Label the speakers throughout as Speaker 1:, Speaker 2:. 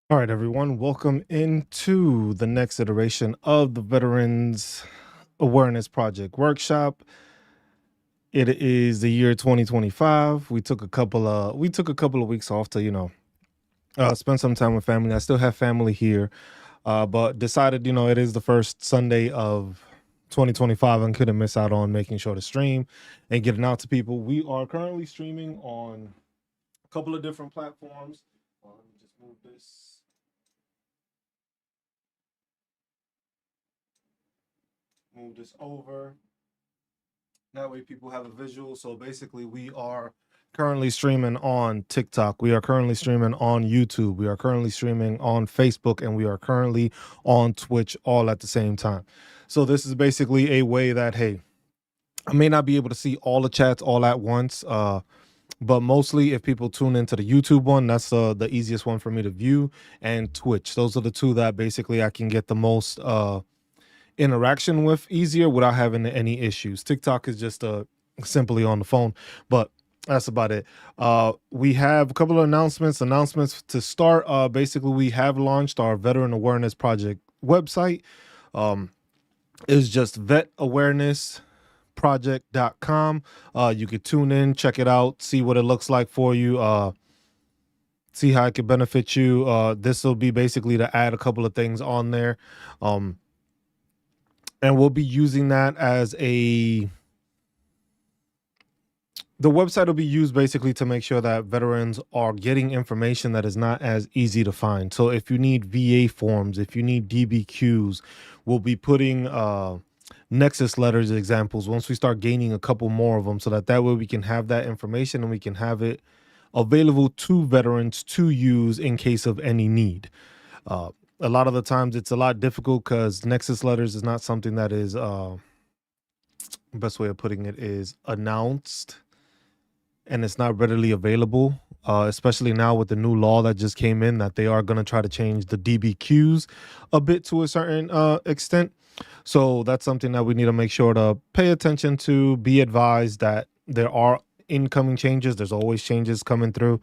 Speaker 1: All right, everyone, welcome into the next iteration of the Veterans Awareness Project Workshop. It is the year 2025. We took a couple of weeks off to, spend some time with family. I still have family here, but decided, it is the first Sunday of 2025 and couldn't miss out on making sure to stream and getting out to people. We are currently streaming on a couple of different platforms. Let me just move this over. That way people have a visual. So basically, we are currently streaming on TikTok. We are currently streaming on YouTube. We are currently streaming on Facebook, and we are currently on Twitch all at the same time. So this is basically a way that, hey, I may not be able to see all the chats all at once. But mostly if people tune into the YouTube one, that's the easiest one for me to view, and Twitch. Those are the two that basically I can get the most interaction with easier without having any issues. TikTok is just simply on the phone, but that's about it. We have a couple of announcements to start. Basically, we have launched our Veteran Awareness Project website. It's just vetawarenessproject.com. You could tune in, check it out, see what it looks like for you, see how it could benefit you. This will be basically to add a couple of things on there. And we'll be using that as the website will be used basically to make sure that veterans are getting information that is not as easy to find. So if you need VA forms, if you need DBQs, we'll be putting Nexus letters examples once we start gaining a couple more of them, so that way we can have that information and we can have it available to veterans to use in case of any need. A lot of the times it's a lot difficult because Nexus letters is not something that is best way of putting it is announced, and it's not readily available, especially now with the new law that just came in that they are going to try to change the DBQs a bit to a certain extent. So that's something that we need to make sure to pay attention to, be advised that there are incoming changes. There's always changes coming through.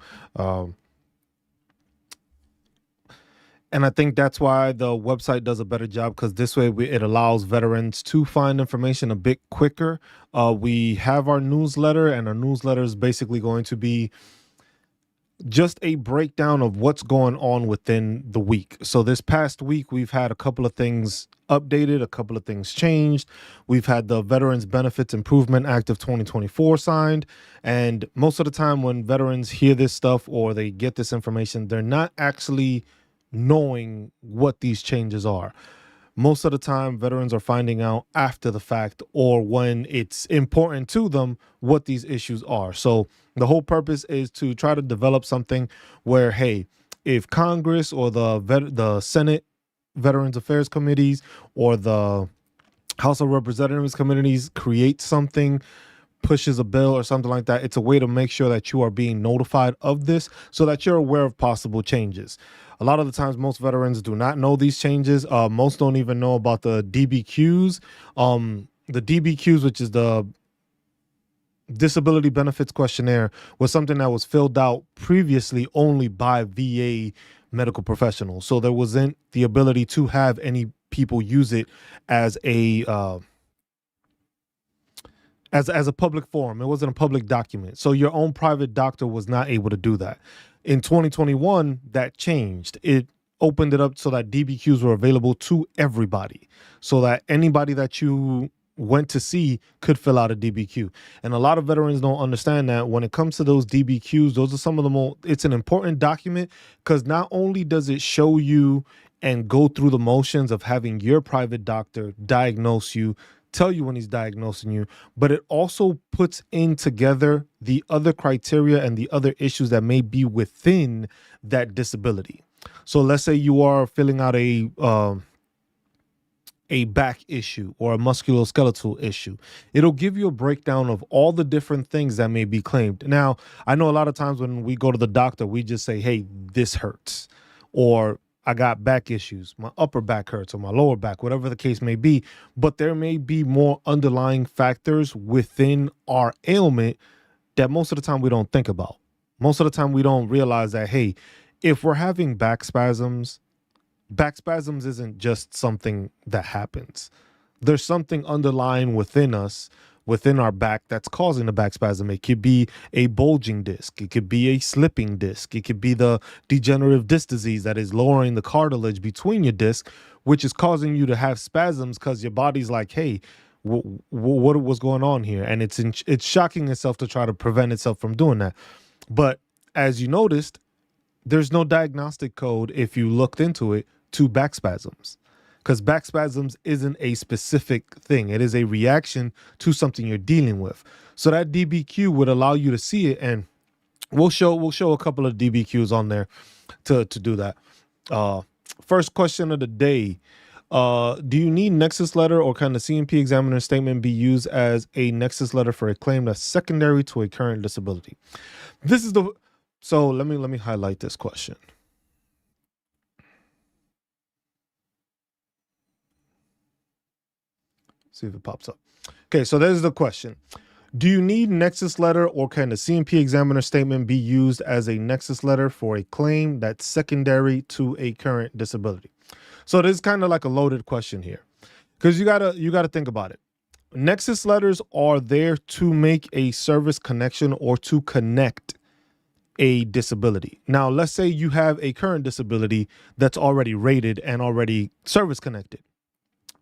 Speaker 1: And I think that's why the website does a better job, because this way it allows veterans to find information a bit quicker. We have our newsletter, and our newsletter is basically going to be just a breakdown of what's going on within the week. So this past week, we've had a couple of things updated, a couple of things changed. We've had the Veterans Benefits Improvement Act of 2024 signed. And most of the time when veterans hear this stuff or they get this information, they're not actually knowing what these changes are. Most of the time, veterans are finding out after the fact or when it's important to them what these issues are. So the whole purpose is to try to develop something where, hey, if Congress or the Senate Veterans Affairs Committees or the House of Representatives committees create something, pushes a bill or something like that, it's a way to make sure that you are being notified of this so that you're aware of possible changes. A lot of the times, most veterans do not know these changes. Most don't even know about the DBQs. The DBQs, which is the Disability Benefits Questionnaire, was something that was filled out previously only by VA medical professionals. So there wasn't the ability to have any people use it as a as a public forum. It wasn't a public document. So your own private doctor was not able to do that. In 2021, that changed. It opened it up so that DBQs were available to everybody, so that anybody that you went to see could fill out a DBQ. And a lot of veterans don't understand that when it comes to those DBQs, those are some of the most, it's an important document because not only does it show you and go through the motions of having your private doctor diagnose you, tell you when he's diagnosing you, but it also puts in together the other criteria and the other issues that may be within that disability. So let's say you are filling out a back issue or a musculoskeletal issue. It'll give you a breakdown of all the different things that may be claimed. Now, I know a lot of times when we go to the doctor, we just say, hey, this hurts, or I got back issues, my upper back hurts, or my lower back, whatever the case may be. But there may be more underlying factors within our ailment that most of the time we don't think about. Most of the time we don't realize that, hey, if we're having back spasms isn't just something that happens. There's something underlying within us, within our back, that's causing the back spasm. It could be a bulging disc, it could be a slipping disc, it could be the degenerative disc disease that is lowering the cartilage between your disc, which is causing you to have spasms because your body's like, hey, what was going on here? And it's shocking itself to try to prevent itself from doing that. But as you noticed, there's no diagnostic code if you looked into it to back spasms, because back spasms isn't a specific thing. It is a reaction to something you're dealing with. So that DBQ would allow you to see it, and we'll show a couple of DBQs on there to do that. First question of the day. Do you need nexus letter, or can the CMP examiner statement be used as a nexus letter for a claim that's secondary to a current disability? This is the So let me highlight this question. See if it pops up. Okay, so there's the question. Do you need nexus letter, or can the CMP examiner statement be used as a nexus letter for a claim that's secondary to a current disability? So this is kind of like a loaded question here, because you gotta think about it. Nexus letters are there to make a service connection or to connect a disability. Now, let's say you have a current disability that's already rated and already service connected.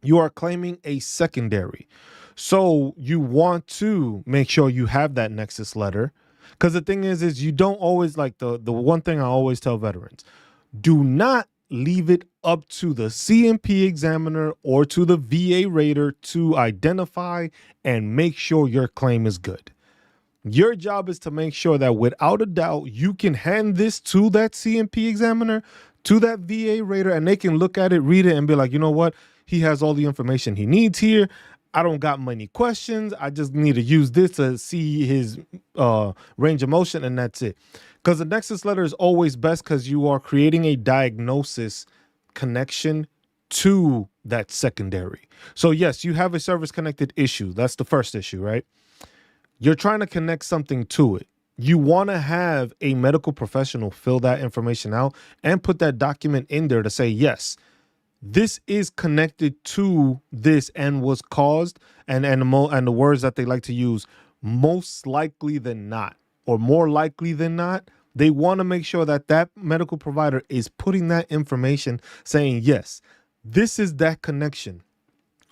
Speaker 1: You are claiming a secondary. So you want to make sure you have that nexus letter, because the thing is you don't always, like, the one thing I always tell veterans, do not leave it up to the CMP examiner or to the VA rater to identify and make sure your claim is good. Your job is to make sure that without a doubt, you can hand this to that CMP examiner, to that VA rater, and they can look at it, read it, and be like, you know what? He has all the information he needs here. I don't got many questions. I just need to use this to see his range of motion, and that's it. Because the nexus letter is always best, because you are creating a diagnosis connection to that secondary. So yes, you have a service connected issue. That's the first issue, right? You're trying to connect something to it. You want to have a medical professional fill that information out and put that document in there to say, yes, this is connected to this and was caused, and the words that they like to use, most likely than not, or more likely than not. They want to make sure that that medical provider is putting that information, saying, yes, this is that connection.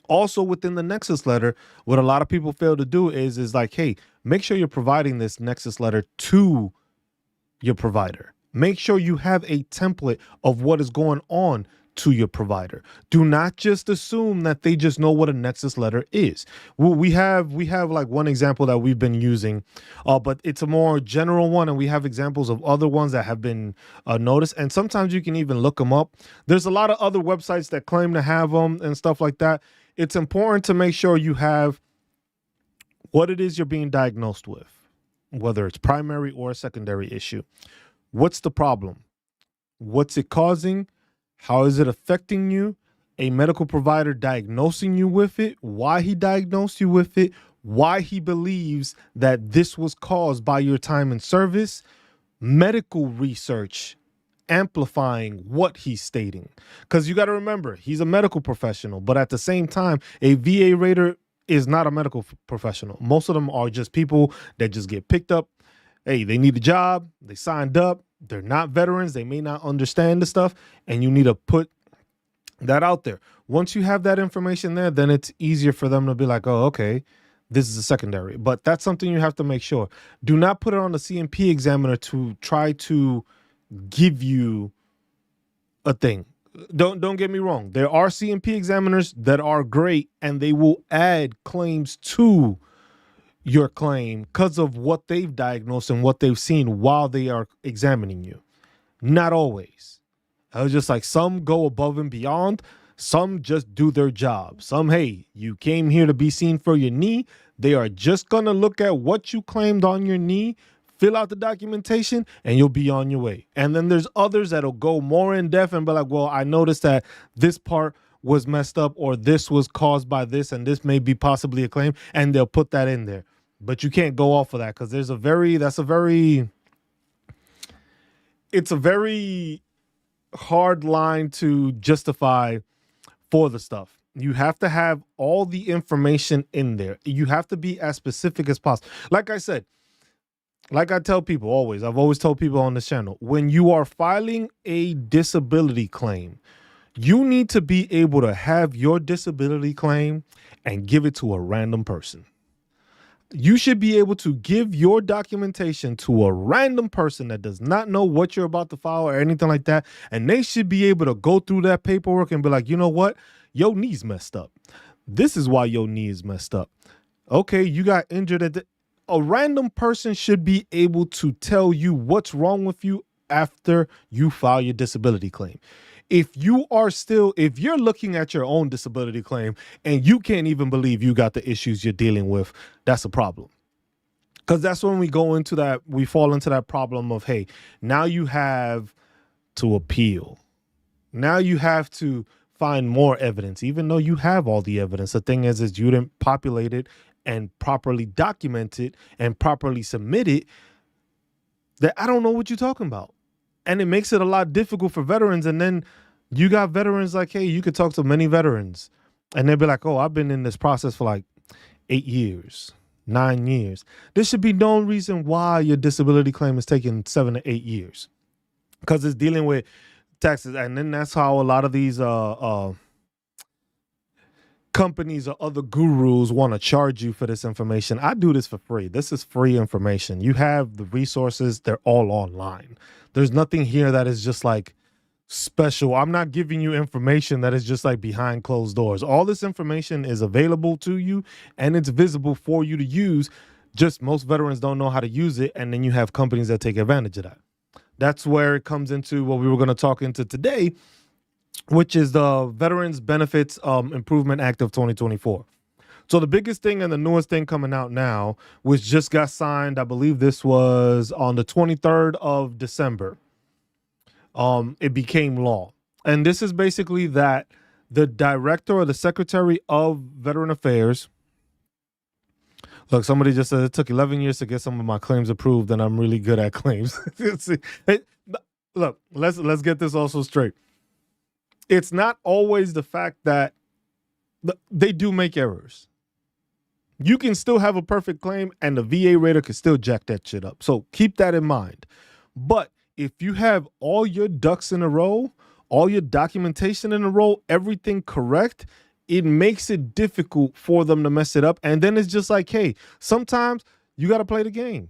Speaker 1: Also, within the nexus letter, what a lot of people fail to do is like, hey, make sure you're providing this nexus letter to your provider. Make sure you have a template of what is going on to your provider. Do not just assume that they just know what a nexus letter is. We have like one example that we've been using, but it's a more general one, and we have examples of other ones that have been noticed, and sometimes you can even look them up. There's a lot of other websites that claim to have them and stuff like that. It's important to make sure you have what it is you're being diagnosed with, whether it's primary or a secondary issue. What's the problem? What's it causing? How is it affecting you? A medical provider diagnosing you with it, why he diagnosed you with it, why he believes that this was caused by your time in service, medical research amplifying what he's stating. Because you got to remember, he's a medical professional, but at the same time, a VA rater is not a medical professional. Most of them are just people that just get picked up. Hey, they need a job, they signed up, they're not veterans, they may not understand the stuff, and you need to put that out there. Once you have that information there, then it's easier for them to be like, oh, okay, this is a secondary. But that's something you have to make sure. Do not put it on the CMP examiner to try to give you a thing. Don't get me wrong. There are CMP examiners that are great, and they will add claims to your claim because of what they've diagnosed and what they've seen while they are examining you. Not always. I was just like, some go above and beyond. Some just do their job. Some, hey, you came here to be seen for your knee. They are just going to look at what you claimed on your knee, fill out the documentation, and you'll be on your way. And then there's others that'll go more in depth and be like, well, I noticed that this part was messed up, or this was caused by this, and this may be possibly a claim, and they'll put that in there. But you can't go off of that, because it's it's a very hard line to justify for the stuff. You have to have all the information in there. You have to be as specific as possible. Like I said, like I tell people always, I've always told people on this channel, when you are filing a disability claim, you need to be able to have your disability claim and give it to a random person. You should be able to give your documentation to a random person that does not know what you're about to file or anything like that. And they should be able to go through that paperwork and be like, you know what? Your knee's messed up. This is why your knee is messed up. Okay, you got injured at a random person should be able to tell you what's wrong with you after you file your disability claim. If you're looking at your own disability claim and you can't even believe you got the issues you're dealing with, that's a problem. Because that's when we fall into that problem of, hey, now you have to appeal. Now you have to find more evidence, even though you have all the evidence. The thing is you didn't populate it and properly document it and properly submit it. That I don't know what you're talking about. And it makes it a lot difficult for veterans. And then you got veterans like, hey, you could talk to many veterans and they'll be like, oh, I've been in this process for like 8 years, 9 years. There should be no reason why your disability claim is taking 7 to 8 years, because it's dealing with taxes. And then that's how a lot of these companies or other gurus want to charge you for this information. I do this for free. This is free information. You have the resources. They're all online. There's nothing here that is just like special. I'm not giving you information that is just like behind closed doors. All this information is available to you and it's visible for you to use. Just most veterans don't know how to use it. And then you have companies that take advantage of that. That's where it comes into what we were going to talk into today, which is the Veterans Benefits Improvement Act of 2024. So the biggest thing and the newest thing coming out now, which just got signed, I believe this was on the 23rd of December, it became law. And this is basically that the director or the secretary of Veteran Affairs, look, somebody just said it took 11 years to get some of my claims approved and I'm really good at claims. Look, let's get this also straight. It's not always the fact that they do make errors. You can still have a perfect claim and the VA rater can still jack that shit up. So keep that in mind. But if you have all your ducks in a row, all your documentation in a row, everything correct, it makes it difficult for them to mess it up. And then it's just like, hey, sometimes you got to play the game.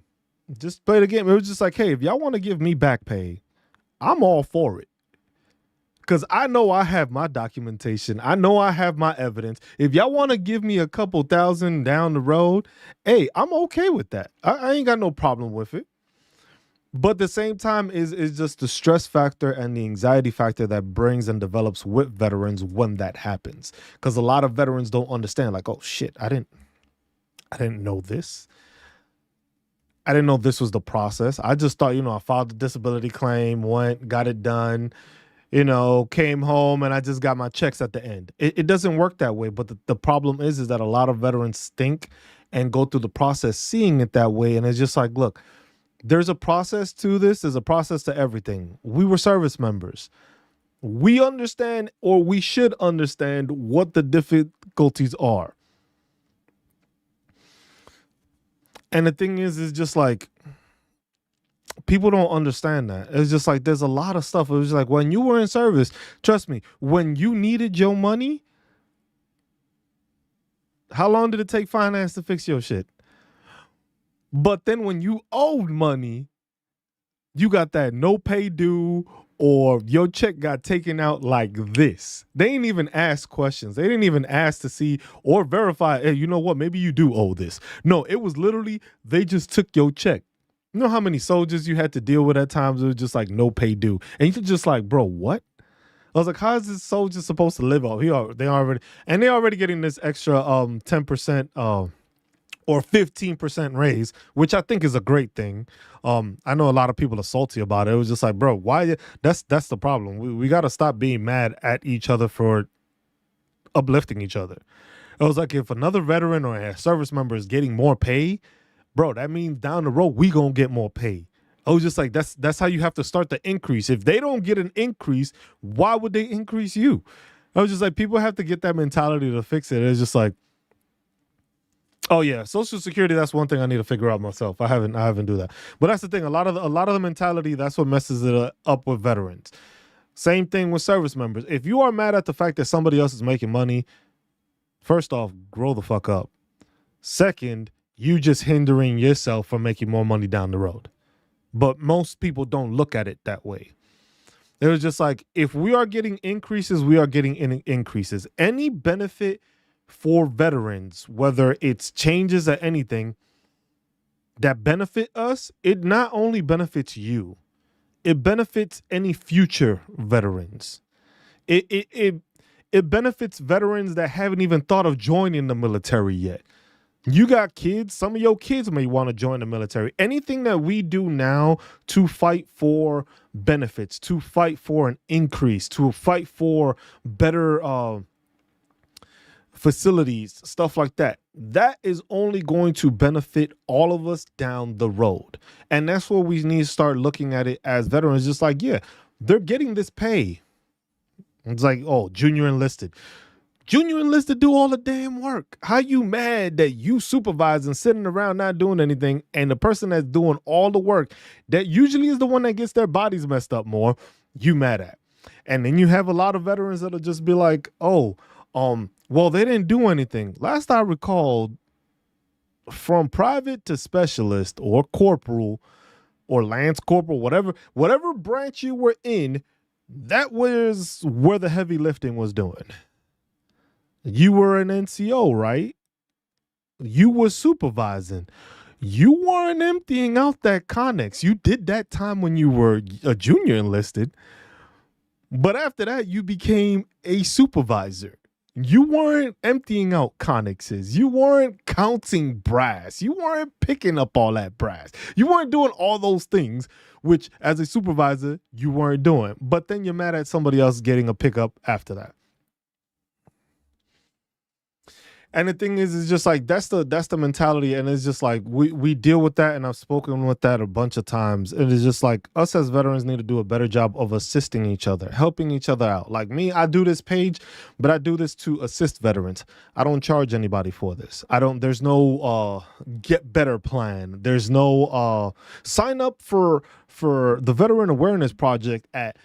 Speaker 1: Just play the game. It was just like, hey, if y'all want to give me back pay, I'm all for it. Because I know I have my documentation. I know I have my evidence. If y'all want to give me a couple thousand down the road, hey, I'm okay with that. I ain't got no problem with it. But at the same time is just the stress factor and the anxiety factor that brings and develops with veterans when that happens. Because a lot of veterans don't understand, like, oh shit, I didn't know this. I didn't know this was the process. I just thought, I filed a disability claim, got it done, came home and I just got my checks at the end. It doesn't work that way. But the problem is that a lot of veterans think and go through the process seeing it that way. And it's just like, look, there's a process to this. There's a process to everything. We were service members. We understand, or we should understand, what the difficulties are. And the thing is just like, people don't understand that. It's just like, there's a lot of stuff. It was like, when you were in service, trust me, when you needed your money, how long did it take finance to fix your shit? But then when you owed money, you got that no pay due, or your check got taken out like this. They didn't even ask questions. They didn't even ask to see or verify, hey, you know what? Maybe you do owe this. No, it was literally, they just took your check. You know how many soldiers you had to deal with at times? It was just like no pay due. And you're just like, bro, what? I was like, how is this soldier supposed to live off? They're already getting this extra 10% or 15% raise, which I think is a great thing. I know a lot of people are salty about it. It was just like, bro, why? That's the problem. We got to stop being mad at each other for uplifting each other. It was like, if another veteran or a service member is getting more pay, bro, that means down the road we gonna get more pay. I was just like, that's how you have to start the increase. If they don't get an increase, why would they increase you? I was just like, people have to get that mentality to fix it. It's just like, oh yeah, Social Security. That's one thing I need to figure out myself. I haven't do that. But that's the thing. A lot of the mentality. That's what messes it up with veterans. Same thing with service members. If you are mad at the fact that somebody else is making money, first off, grow the fuck up. Second, you just hindering yourself from making more money down the road. But most people don't look at it that way. It was just like, if we are getting increases, we are getting increases. Any benefit for veterans, whether it's changes or anything that benefit us, it not only benefits you, it benefits any future veterans. It benefits veterans that haven't even thought of joining the military yet. You got kids, some of your kids may want to join the military. Anything that we do now to fight for benefits, to fight for an increase, to fight for better facilities, stuff like that, that is only going to benefit all of us down the road. And that's where we need to start looking at it as veterans, just like, yeah, they're getting this pay. It's like, oh, junior enlisted. Junior enlisted do all the damn work. How you mad that you supervising, sitting around not doing anything, and the person that's doing all the work, that usually is the one that gets their bodies messed up more, you mad at? And then you have a lot of veterans that'll just be like, oh, well, they didn't do anything. Last I recalled, from private to specialist or corporal or lance corporal, whatever branch you were in, that was where the heavy lifting was doing. You were an NCO, right? You were supervising. You weren't emptying out that Connex. You did that time when you were a junior enlisted. But after that, you became a supervisor. You weren't emptying out Connexes. You weren't counting brass. You weren't picking up all that brass. You weren't doing all those things, which as a supervisor, you weren't doing. But then you're mad at somebody else getting a pickup after that. And the thing is, it's just like, that's the mentality. And it's just like, we deal with that. And I've spoken with that a bunch of times. It is just like, us as veterans need to do a better job of assisting each other, helping each other out. Like me, I do this page, but I do this to assist veterans. I don't charge anybody for this. There's no get better plan. There's no sign up for the Veteran Awareness Project at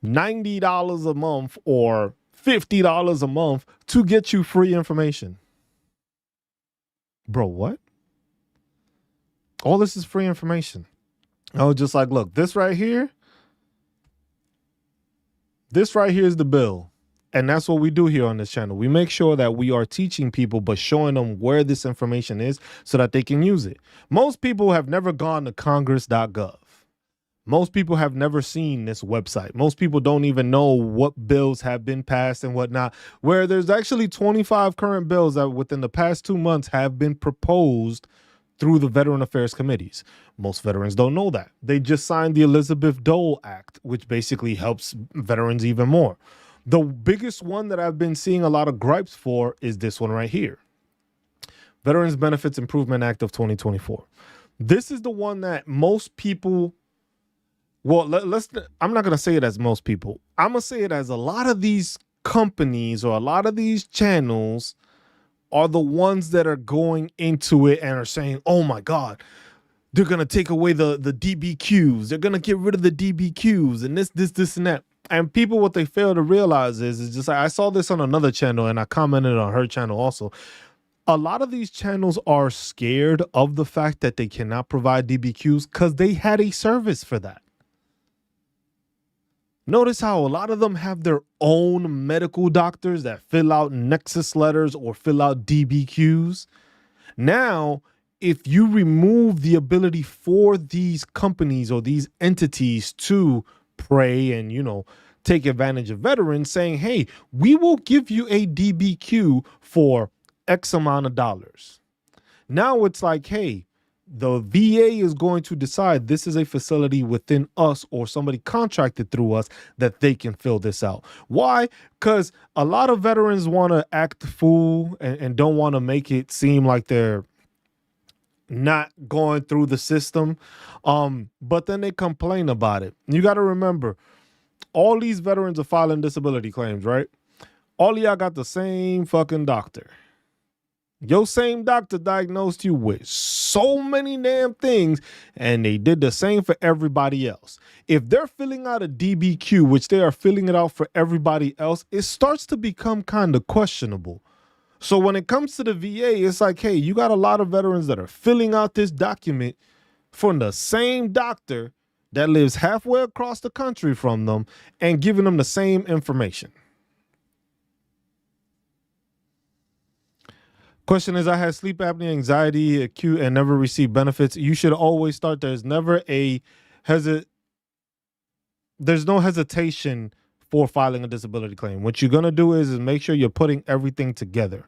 Speaker 1: $90 a month or $50 a month to get you free information. Bro, what? All this is free information. I was just like, look, this right here is the bill. And that's what we do here on this channel. We make sure that we are teaching people, but showing them where this information is so that they can use it. Most people have never gone to congress.gov. Most people have never seen this website. Most people don't even know what bills have been passed and whatnot, where there's actually 25 current bills that within the past 2 months have been proposed through the Veteran Affairs Committees. Most veterans don't know that. They just signed the Elizabeth Dole Act, which basically helps veterans even more. The biggest one that I've been seeing a lot of gripes for is this one right here. Veterans Benefits Improvement Act of 2024. This is the one that most people... Well, I'm not going to say it as most people. I'm going to say it as a lot of these companies or a lot of these channels are the ones that are going into it and are saying, oh my God, they're going to take away the DBQs. They're going to get rid of the DBQs and this and that. And people, what they fail to realize is just like, I saw this on another channel and I commented on her channel also. A lot of these channels are scared of the fact that they cannot provide DBQs because they had a service for that. Notice how a lot of them have their own medical doctors that fill out nexus letters or fill out DBQs. Now, if you remove the ability for these companies or these entities to prey and, take advantage of veterans, saying, hey, we will give you a DBQ for X amount of dollars. Now it's like, hey, the VA is going to decide this is a facility within us or somebody contracted through us that they can fill this out. Why? Because a lot of veterans want to act the fool and don't want to make it seem like they're not going through the system. But then they complain about it. You got to remember, all these veterans are filing disability claims, right? All of y'all got the same fucking doctor. Your same doctor diagnosed you with so many damn things, and they did the same for everybody else. If they're filling out a DBQ, which they are filling it out for everybody else, it starts to become kind of questionable. So when it comes to the VA, it's like, hey, you got a lot of veterans that are filling out this document from the same doctor that lives halfway across the country from them and giving them the same information. Question is, I had sleep apnea, anxiety, acute, and never received benefits. You should always start. There's never there's no hesitation for filing a disability claim. What you're gonna do is make sure you're putting everything together.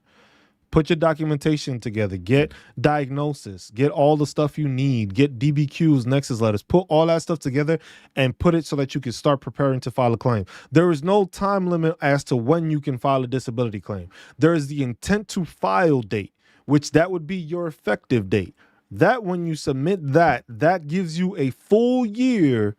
Speaker 1: Put your documentation together. Get diagnosis. Get all the stuff you need. Get DBQs, nexus letters. Put all that stuff together and put it so that you can start preparing to file a claim. There is no time limit as to when you can file a disability claim. There is the intent to file date, which that would be your effective date. That when you submit that gives you a full year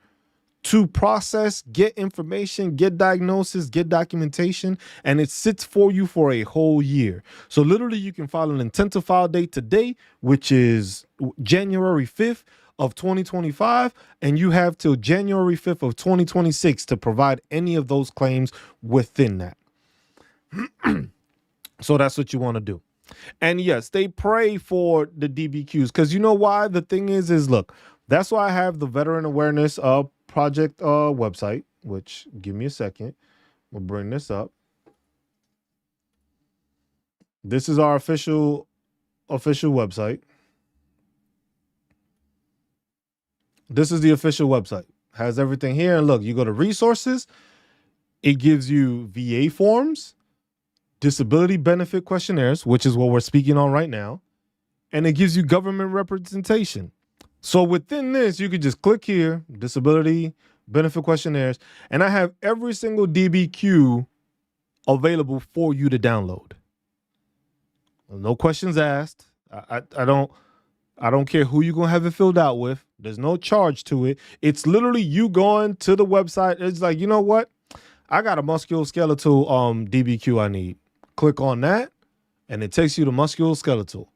Speaker 1: to process, get information, get diagnosis, get documentation, and it sits for you for a whole year. So literally you can file an intent to file date today, which is January 5th of 2025, and you have till January 5th of 2026 to provide any of those claims within that. So that's what you want to do. And yes, they pray for the DBQs because you know why? The thing is look, that's why I have the Veteran Awareness Project website, which give me a second. We'll bring this up. This is our official website. This is the official website. Has everything here. And look, you go to resources. It gives you VA forms, disability benefit questionnaires, which is what we're speaking on right now. And it gives you government representation. So within this, you could just click here, disability benefit questionnaires, and I have every single DBQ available for you to download. No questions asked. I don't care who you're gonna have it filled out with. There's no charge to it. It's literally you going to the website. It's like, you know what? I got a musculoskeletal DBQ I need. Click on that, and it takes you to musculoskeletal.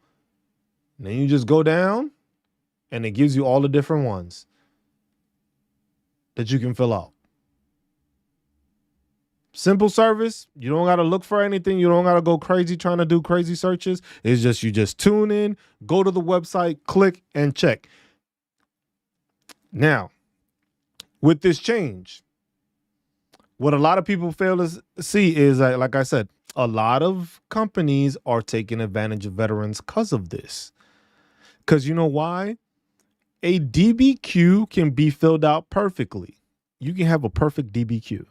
Speaker 1: And then you just go down, and it gives you all the different ones that you can fill out. Simple service. You don't got to look for anything. You don't got to go crazy trying to do crazy searches. It's just you just tune in, go to the website, click, and check. Now, with this change, what a lot of people fail to see is, like I said, a lot of companies are taking advantage of veterans because of this. Because you know why? A DBQ can be filled out perfectly. You can have a perfect DBQ.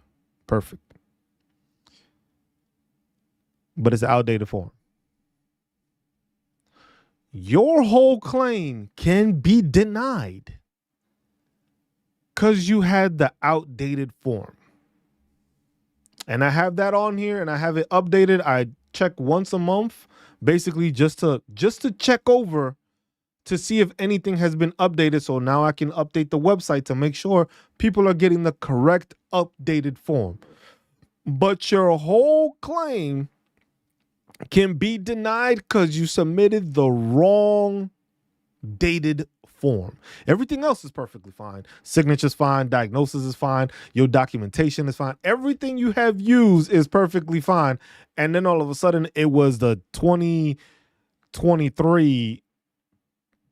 Speaker 1: Perfect. But it's an outdated form. Your whole claim can be denied because you had the outdated form. And I have that on here and I have it updated. I check once a month, basically just to check over to see if anything has been updated. So now I can update the website to make sure people are getting the correct updated form. But your whole claim can be denied because you submitted the wrong dated form. Everything else is perfectly fine. Signature's fine. Diagnosis is fine. Your documentation is fine. Everything you have used is perfectly fine. And then all of a sudden it was the 2023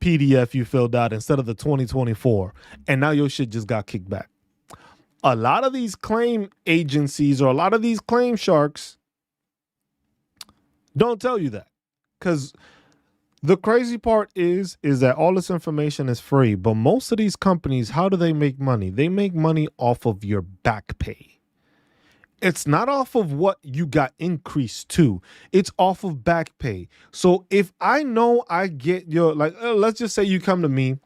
Speaker 1: PDF you filled out instead of the 2024. And now your shit just got kicked back. A lot of these claim agencies or a lot of these claim sharks don't tell you that. Because the crazy part is that all this information is free. But most of these companies, how do they make money? They make money off of your back pay. It's not off of what you got increased to. It's off of back pay. So if I know I get your, like, let's just say you come to me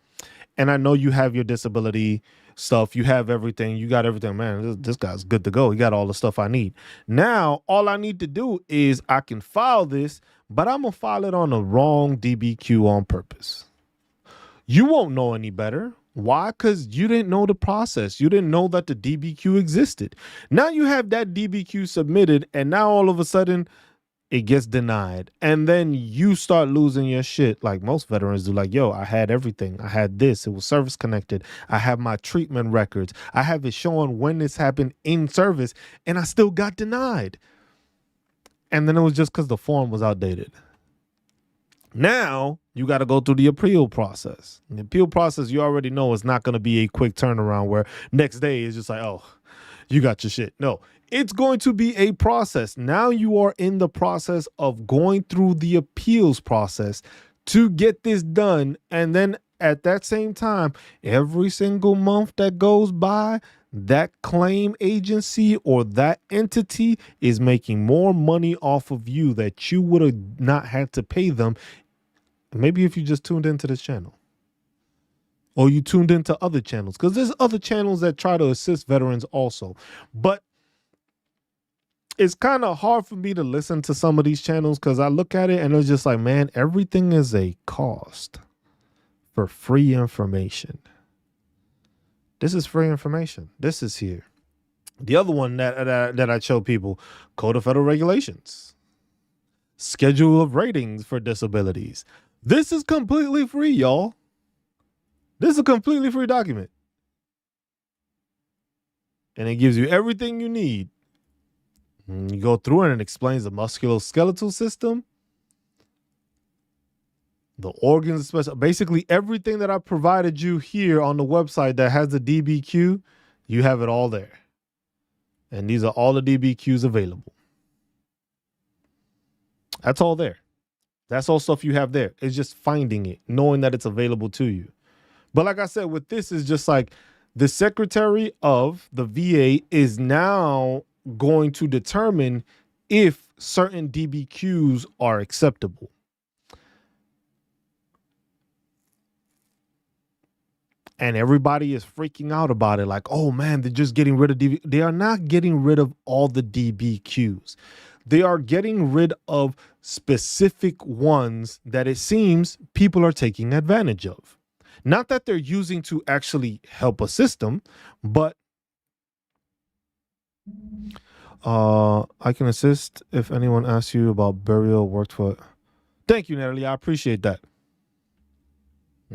Speaker 1: and I know you have your disability stuff. You have everything. You got everything. Man, this guy's good to go. He got all the stuff I need. Now, all I need to do is I can file this, but I'm going to file it on the wrong DBQ on purpose. You won't know any better. Why? Because you didn't know the process. You didn't know that the DBQ existed. Now you have that DBQ submitted, and now all of a sudden it gets denied. And then you start losing your shit like most veterans do. Like, yo, I had everything. I had this. It was service connected. I have my treatment records. I have it showing when this happened in service, and I still got denied. And then it was just because the form was outdated. Now you got to go through the appeal process. The appeal process, you already know, is not going to be a quick turnaround where next day is just like, oh, you got your shit. No, it's going to be a process. Now you are in the process of going through the appeals process to get this done. And then at that same time, every single month that goes by, that claim agency or that entity is making more money off of you that you would have not had to pay them. Maybe if you just tuned into this channel or you tuned into other channels, because there's other channels that try to assist veterans also. But it's kind of hard for me to listen to some of these channels because I look at it and it's just like, man, everything is a cost for free information. This is free information. This is here. The other one that I show people, Code of Federal Regulations, Schedule of Ratings for Disabilities. This is completely free, y'all. This is a completely free document. And it gives you everything you need. And you go through it and it explains the musculoskeletal system, the organs, especially, basically everything that I provided you here on the website that has the DBQ, you have it all there. And these are all the DBQs available. That's all there. That's all stuff you have there. It's just finding it, knowing that it's available to you. But like I said, with this is just like the Secretary of the VA is now going to determine if certain DBQs are acceptable. And everybody is freaking out about it. Like, oh man, they're just getting rid of DB. They are not getting rid of all the DBQs. They are getting rid of specific ones that it seems people are taking advantage of. Not that they're using to actually help a system, but I can assist if anyone asks you about burial worked for. Thank you, Natalie. I appreciate that.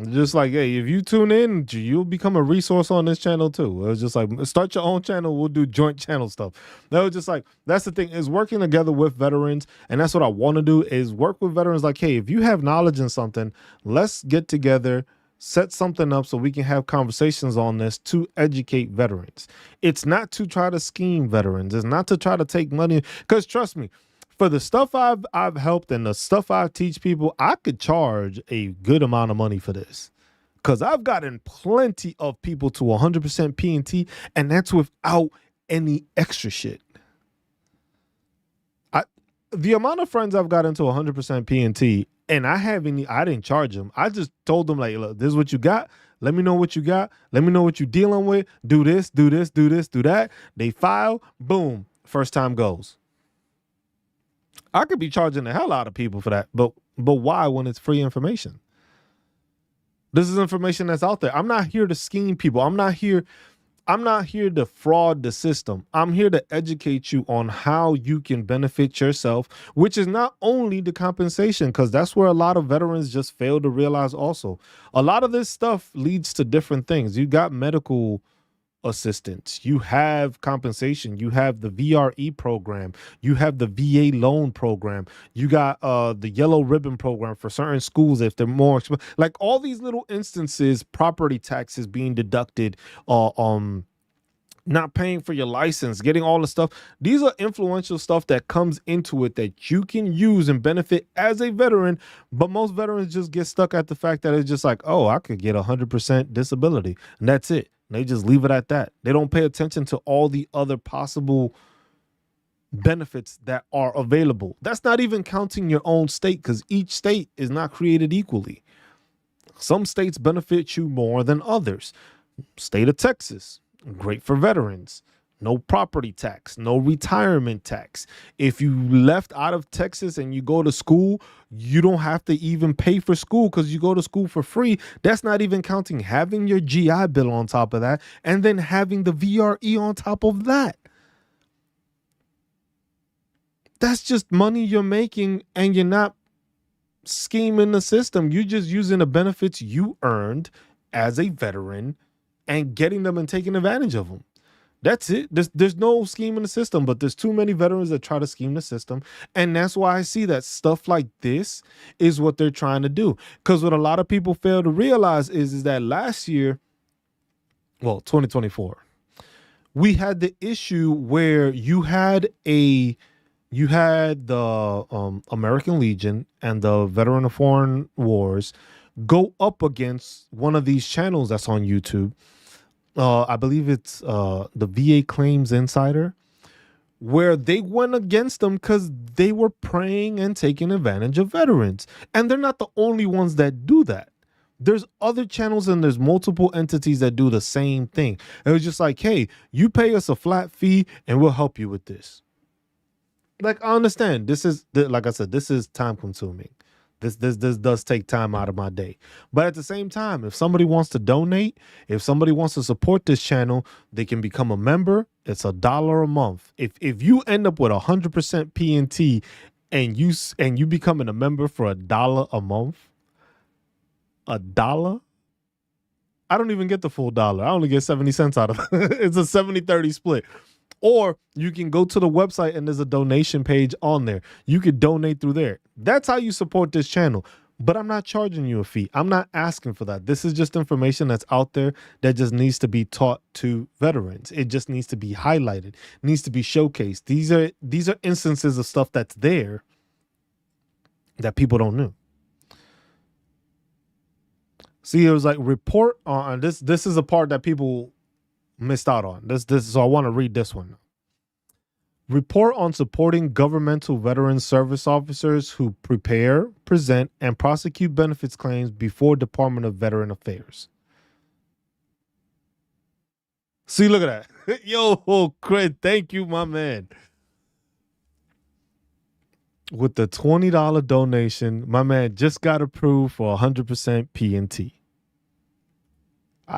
Speaker 1: Just like, hey, if you tune in, you'll become a resource on this channel too. It was just like, start your own channel. We'll do joint channel stuff. That was just like, that's the thing, is working together with veterans. And that's what I want to do, is work with veterans. Like, hey, if you have knowledge in something, let's get together, set something up so we can have conversations on this to educate veterans. It's not to try to scheme veterans. It's not to try to take money. Because trust me, for the stuff I've helped and the stuff I teach people, I could charge a good amount of money for this, because I've gotten plenty of people to 100% P&T, and that's without any extra shit. The amount of friends I've gotten to 100% P&T, and I didn't charge them. I just told them, like, look, this is what you got. Let me know what you got. Let me know what you're dealing with. Do this, do this, do this, do that. They file, boom, first time goes. I could be charging the hell out of people for that, but why when it's free information? This is information that's out there. I'm not here to scheme people. I'm not here to fraud the system. I'm here to educate you on how you can benefit yourself, which is not only the compensation, because that's where a lot of veterans just fail to realize also. A lot of this stuff leads to different things. You got medical assistance, you have compensation, you have the VRE program, you have the VA loan program, you got the yellow ribbon program for certain schools if they're more expensive. Like all these little instances, property taxes being deducted, not paying for your license, getting all the stuff. These are influential stuff that comes into it that you can use and benefit as a veteran. But most veterans just get stuck at the fact that it's just like, oh, I could get 100% disability, and that's it. They just leave it at that. They don't pay attention to all the other possible benefits that are available. That's not even counting your own state, because each state is not created equally. Some states benefit you more than others. State of Texas, great for veterans. no property tax, no retirement tax. If you left out of Texas and you go to school, you don't have to even pay for school because you go to school for free. That's not even counting having your GI Bill on top of that and then having the VRE on top of that. That's just money you're making, and you're not scheming the system. You're just using the benefits you earned as a veteran and getting them and taking advantage of them. That's it. There's no scheme in the system, but there's too many veterans that try to scheme the system. And that's why I see that stuff like this is what they're trying to do. Because what a lot of people fail to realize is that last year, well, 2024, we had the issue where you had the American Legion and the Veteran of Foreign Wars go up against one of these channels that's on YouTube. I believe it's the VA Claims Insider, where they went against them because they were preying and taking advantage of veterans. And they're not the only ones that do that. There's other channels and there's multiple entities that do the same thing. It was just like, hey, you pay us a flat fee and we'll help you with this. Like, I understand this is, like I said, this is time consuming. This does take time out of my day. But at the same time, if somebody wants to donate, if somebody wants to support this channel, they can become a member. It's $1 a month. If you end up with 100% PNT and you becoming a member for $1 a month, $1, I don't even get the full dollar. I only get 70 cents out of it. It's a 70-30 split. Or you can go to the website and there's a donation page on there. You could donate through there. That's how you support this channel. But I'm not charging you a fee. I'm not asking for that. This is just information that's out there that just needs to be taught to veterans. It just needs to be highlighted, needs to be showcased. These are instances of stuff that's there that people don't know. See, it was like report on this. This is a part that people missed out on. So I want to read this one. Report on supporting governmental veteran service officers who prepare, present, and prosecute benefits claims before Department of Veteran Affairs. See, look at that. Yo, Chris, thank you, my man. With the $20 donation, my man just got approved for 100% PNT.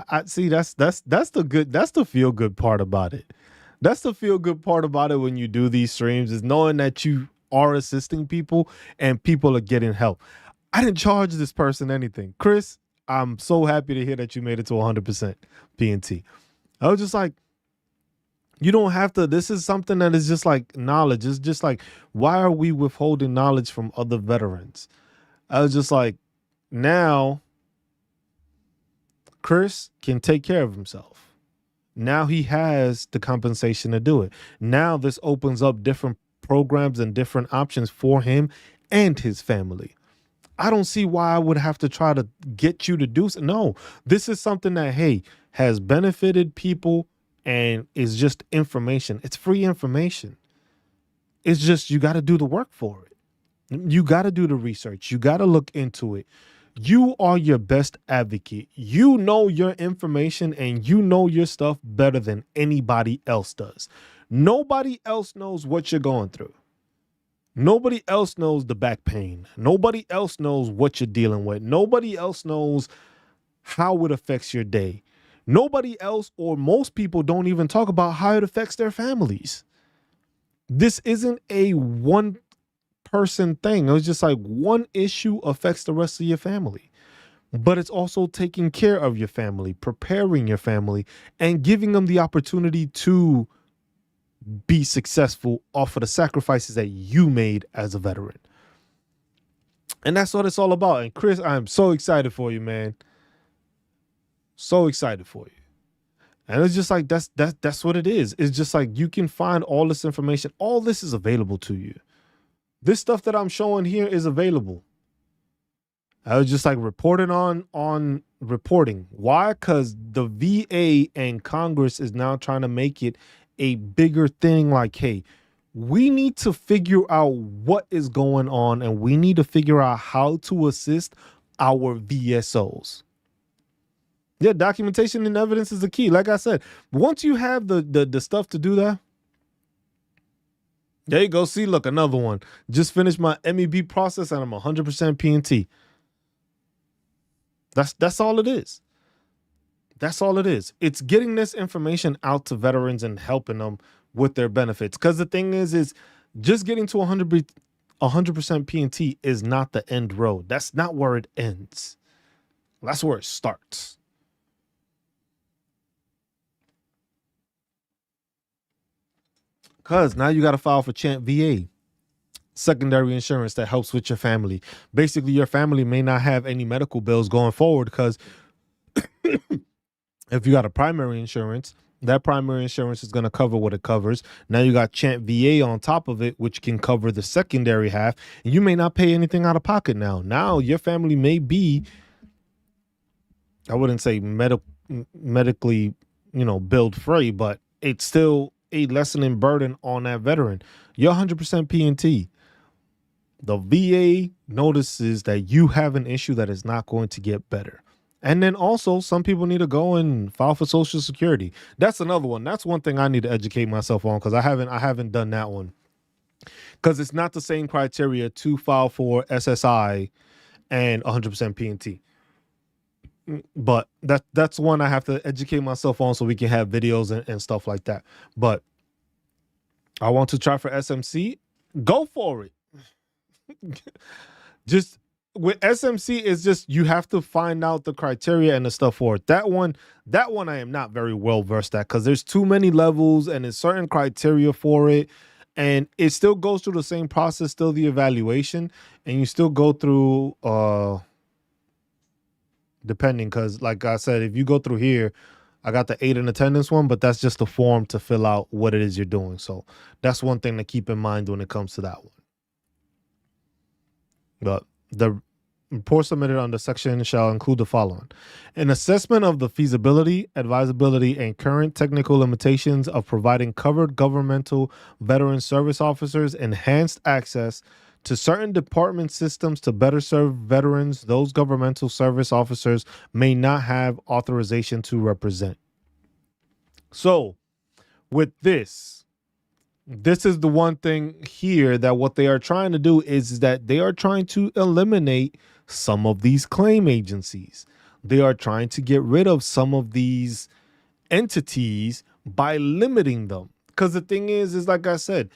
Speaker 1: I see that's the feel good part about it. That's the feel good part about it when you do these streams, is knowing that you are assisting people and people are getting help. I didn't charge this person anything. Chris, I'm so happy to hear that you made it to 100% PNT. I was just like, you don't have to. This is something that is just like knowledge. It's just like, why are we withholding knowledge from other veterans? I was just like, now Chris can take care of himself. Now he has the compensation to do it. Now this opens up different programs and different options for him and his family. I don't see why I would have to try to get you to do so. No, this is something that, hey, has benefited people and is just information. It's free information. It's just, you got to do the work for it. You got to do the research. You got to look into it. You are your best advocate. You know your information and you know your stuff better than anybody else does. Nobody else knows what you're going through. Nobody else knows the back pain. Nobody else knows what you're dealing with. Nobody else knows how it affects your day. Nobody else, or most people, don't even talk about how it affects their families. This isn't a one person thing. It was just like one issue affects the rest of your family. But it's also taking care of your family, preparing your family, and giving them the opportunity to be successful off of the sacrifices that you made as a veteran. And that's what it's all about. And Chris, I'm so excited for you, man. So excited for you. And it's just like, that's what it is. It's just like, you can find all this information. All this is available to you. This stuff that I'm showing here is available. I was just like reporting on reporting. Why? Because the VA and Congress is now trying to make it a bigger thing. Like, hey, we need to figure out what is going on, and we need to figure out how to assist our VSOs. Yeah, documentation and evidence is the key. Like I said, once you have the stuff to do that, there you go. See, look, another one. Just finished my MEB process and I'm 100% PNT. That's all it is. That's all it is. It's getting this information out to veterans and helping them with their benefits. Because the thing is just getting to 100% PNT is not the end road. That's not where it ends. That's where it starts. Because now you got to file for Chant VA, secondary insurance that helps with your family. Basically, your family may not have any medical bills going forward because if you got a primary insurance, that primary insurance is going to cover what it covers. Now you got Chant VA on top of it, which can cover the secondary half. And you may not pay anything out of pocket now. Now your family may be, I wouldn't say medically, billed free, but it's still a lessening burden on that veteran. You're 100% PNT. The VA notices that you have an issue that is not going to get better. And then also some people need to go and file for Social Security. That's another one. That's one thing I need to educate myself on because I haven't done that one. Because it's not the same criteria to file for SSI and 100% PNT. But that's one I have to educate myself on so we can have videos and stuff like that. But I want to try for SMC. Go for it. Just with SMC is just you have to find out the criteria and the stuff for it. That one I am not very well versed at because there's too many levels and there's certain criteria for it. And it still goes through the same process, still the evaluation, and you still go through depending, because like I said, if you go through here, I got the 8 in attendance one, but that's just a form to fill out what it is you're doing. So that's one thing to keep in mind when it comes to that one. But the report submitted under section shall include the following: an assessment of the feasibility, advisability, and current technical limitations of providing covered governmental veteran service officers enhanced access to certain department systems to better serve veterans those governmental service officers may not have authorization to represent. So with this is the one thing here that what they are trying to do is that they are trying to eliminate some of these claim agencies. They are trying to get rid of some of these entities by limiting them. Because the thing is like I said,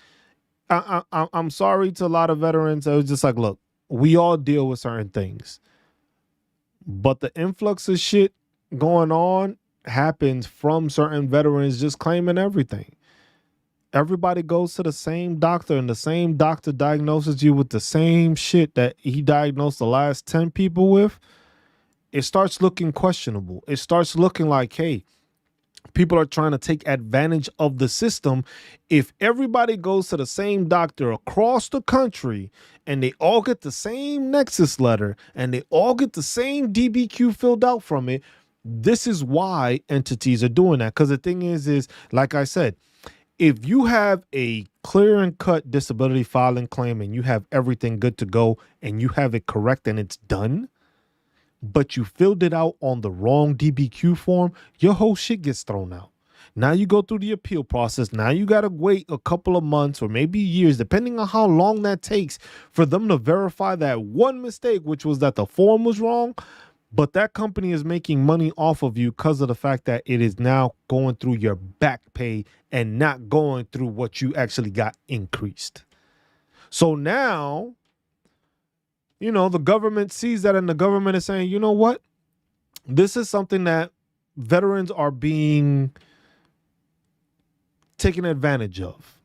Speaker 1: I'm sorry to a lot of veterans. I was just like, look, we all deal with certain things, but the influx of shit going on happens from certain veterans just claiming everything. Everybody goes to the same doctor and the same doctor diagnoses you with the same shit that he diagnosed the last 10 people with. It starts looking questionable. It starts looking like, hey, people are trying to take advantage of the system. If everybody goes to the same doctor across the country and they all get the same Nexus letter and they all get the same DBQ filled out from it, this is why entities are doing that. Because the thing is like I said, if you have a clear and cut disability filing claim and you have everything good to go and you have it correct and it's done, but you filled it out on the wrong DBQ form, your whole shit gets thrown out. Now you go through the appeal process. Now you got to wait a couple of months or maybe years, depending on how long that takes for them to verify that one mistake, which was that the form was wrong. But that company is making money off of you because of the fact that it is now going through your back pay and not going through what you actually got increased. So now, the government sees that and the government is saying, you know what? This is something that veterans are being taken advantage of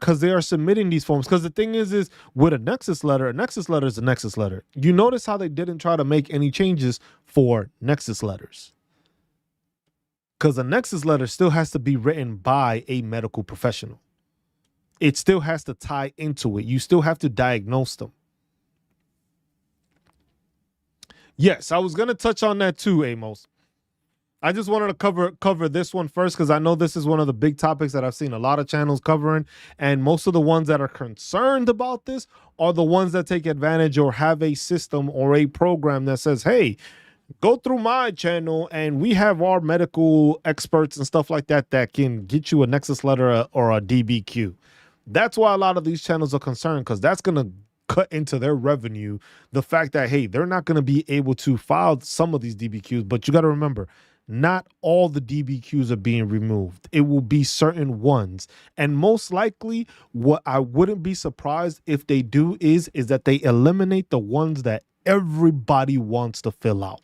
Speaker 1: because they are submitting these forms. Because the thing is with a Nexus letter is a Nexus letter. You notice how they didn't try to make any changes for Nexus letters. Because a Nexus letter still has to be written by a medical professional. It still has to tie into it. You still have to diagnose them. Yes, I was going to touch on that too, Amos. I just wanted to cover this one first because I know this is one of the big topics that I've seen a lot of channels covering, and most of the ones that are concerned about this are the ones that take advantage or have a system or a program that says, hey, Go through my channel and we have our medical experts and stuff like that that can get you a Nexus letter or a DBQ. That's why a lot of these channels are concerned, because that's going to cut into their revenue. The fact that, hey, they're not going to be able to file some of these DBQs, but you got to remember, not all the DBQs are being removed. It will be certain ones. And most likely, what I wouldn't be surprised if they do is that they eliminate the ones that everybody wants to fill out.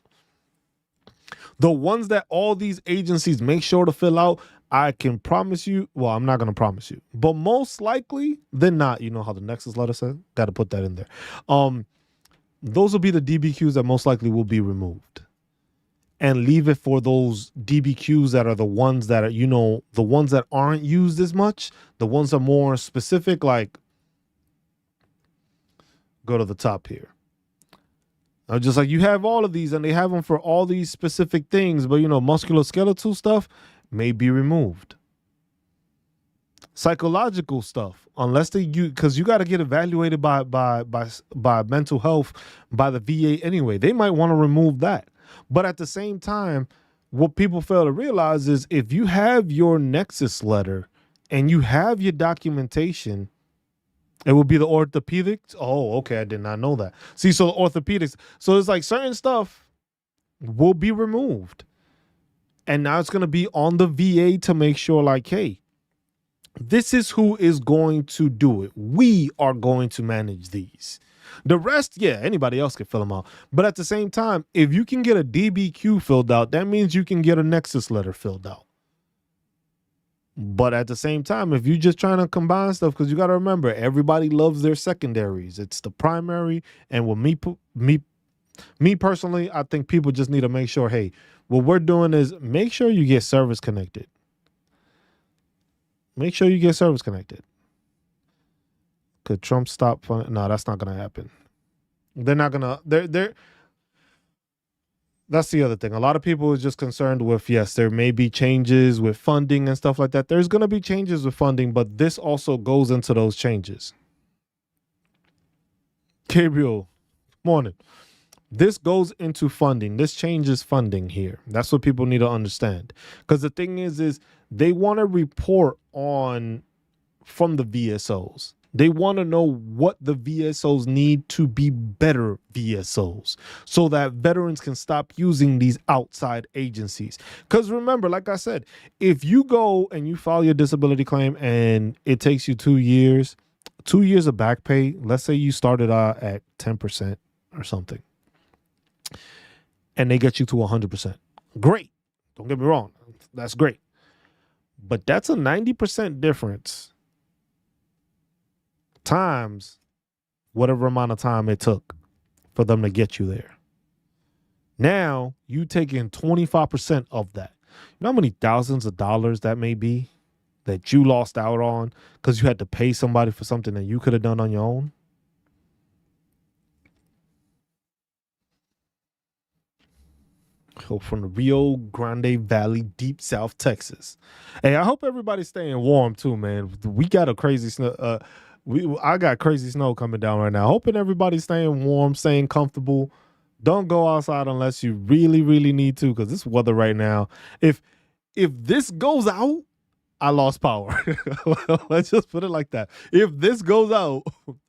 Speaker 1: The ones that all these agencies make sure to fill out, I can promise you, well, I'm not going to promise you, but most likely they're not. You know how the Nexus letter says? Got to put that in there. Those will be the DBQs that most likely will be removed. And leave it for those DBQs that are the ones that are, the ones that aren't used as much, the ones that are more specific, like, go to the top here. Just like you have all of these and they have them for all these specific things, but musculoskeletal stuff may be removed. Psychological stuff, unless because you got to get evaluated by mental health by the VA anyway. They might want to remove that. But at the same time, what people fail to realize is if you have your Nexus letter and you have your documentation, it will be the orthopedics. Oh, okay. I did not know that. See, so the orthopedics. So it's like certain stuff will be removed. And now it's going to be on the VA to make sure, like, hey, this is who is going to do it. We are going to manage these. The rest, yeah, anybody else can fill them out. But at the same time, if you can get a DBQ filled out, that means you can get a Nexus letter filled out. But at the same time, if you're just trying to combine stuff, because you got to remember, everybody loves their secondaries. It's the primary. And with me personally, I think people just need to make sure, hey, what we're doing is make sure you get service connected. Make sure you get service connected. Could Trump stop funding? No, that's not going to happen. They're not going to. That's the other thing. A lot of people are just concerned with, yes, there may be changes with funding and stuff like that. There's going to be changes with funding, but this also goes into those changes. Gabriel, morning. This goes into funding. This changes funding here. That's what people need to understand. Because the thing is they want to report on from the VSOs. They want to know what the VSOs need to be better VSOs so that veterans can stop using these outside agencies. Because remember, like I said, if you go and you file your disability claim and it takes you 2 years, 2 years of back pay, let's say you started at 10% or something, and they get you to 100%. Great. Don't get me wrong. That's great. But that's a 90% difference times whatever amount of time it took for them to get you there. Now you taking 25% of that. You know how many thousands of dollars that may be that you lost out on because you had to pay somebody for something that you could have done on your own? From the Rio Grande Valley, deep South Texas. Hey, I hope everybody's staying warm too, man. We got a crazy snow. I got crazy snow coming down right now. Hoping everybody's staying warm, staying comfortable. Don't go outside unless you really, really need to, because this weather right now, if this goes out, I lost power. Let's just put it like that. If this goes out,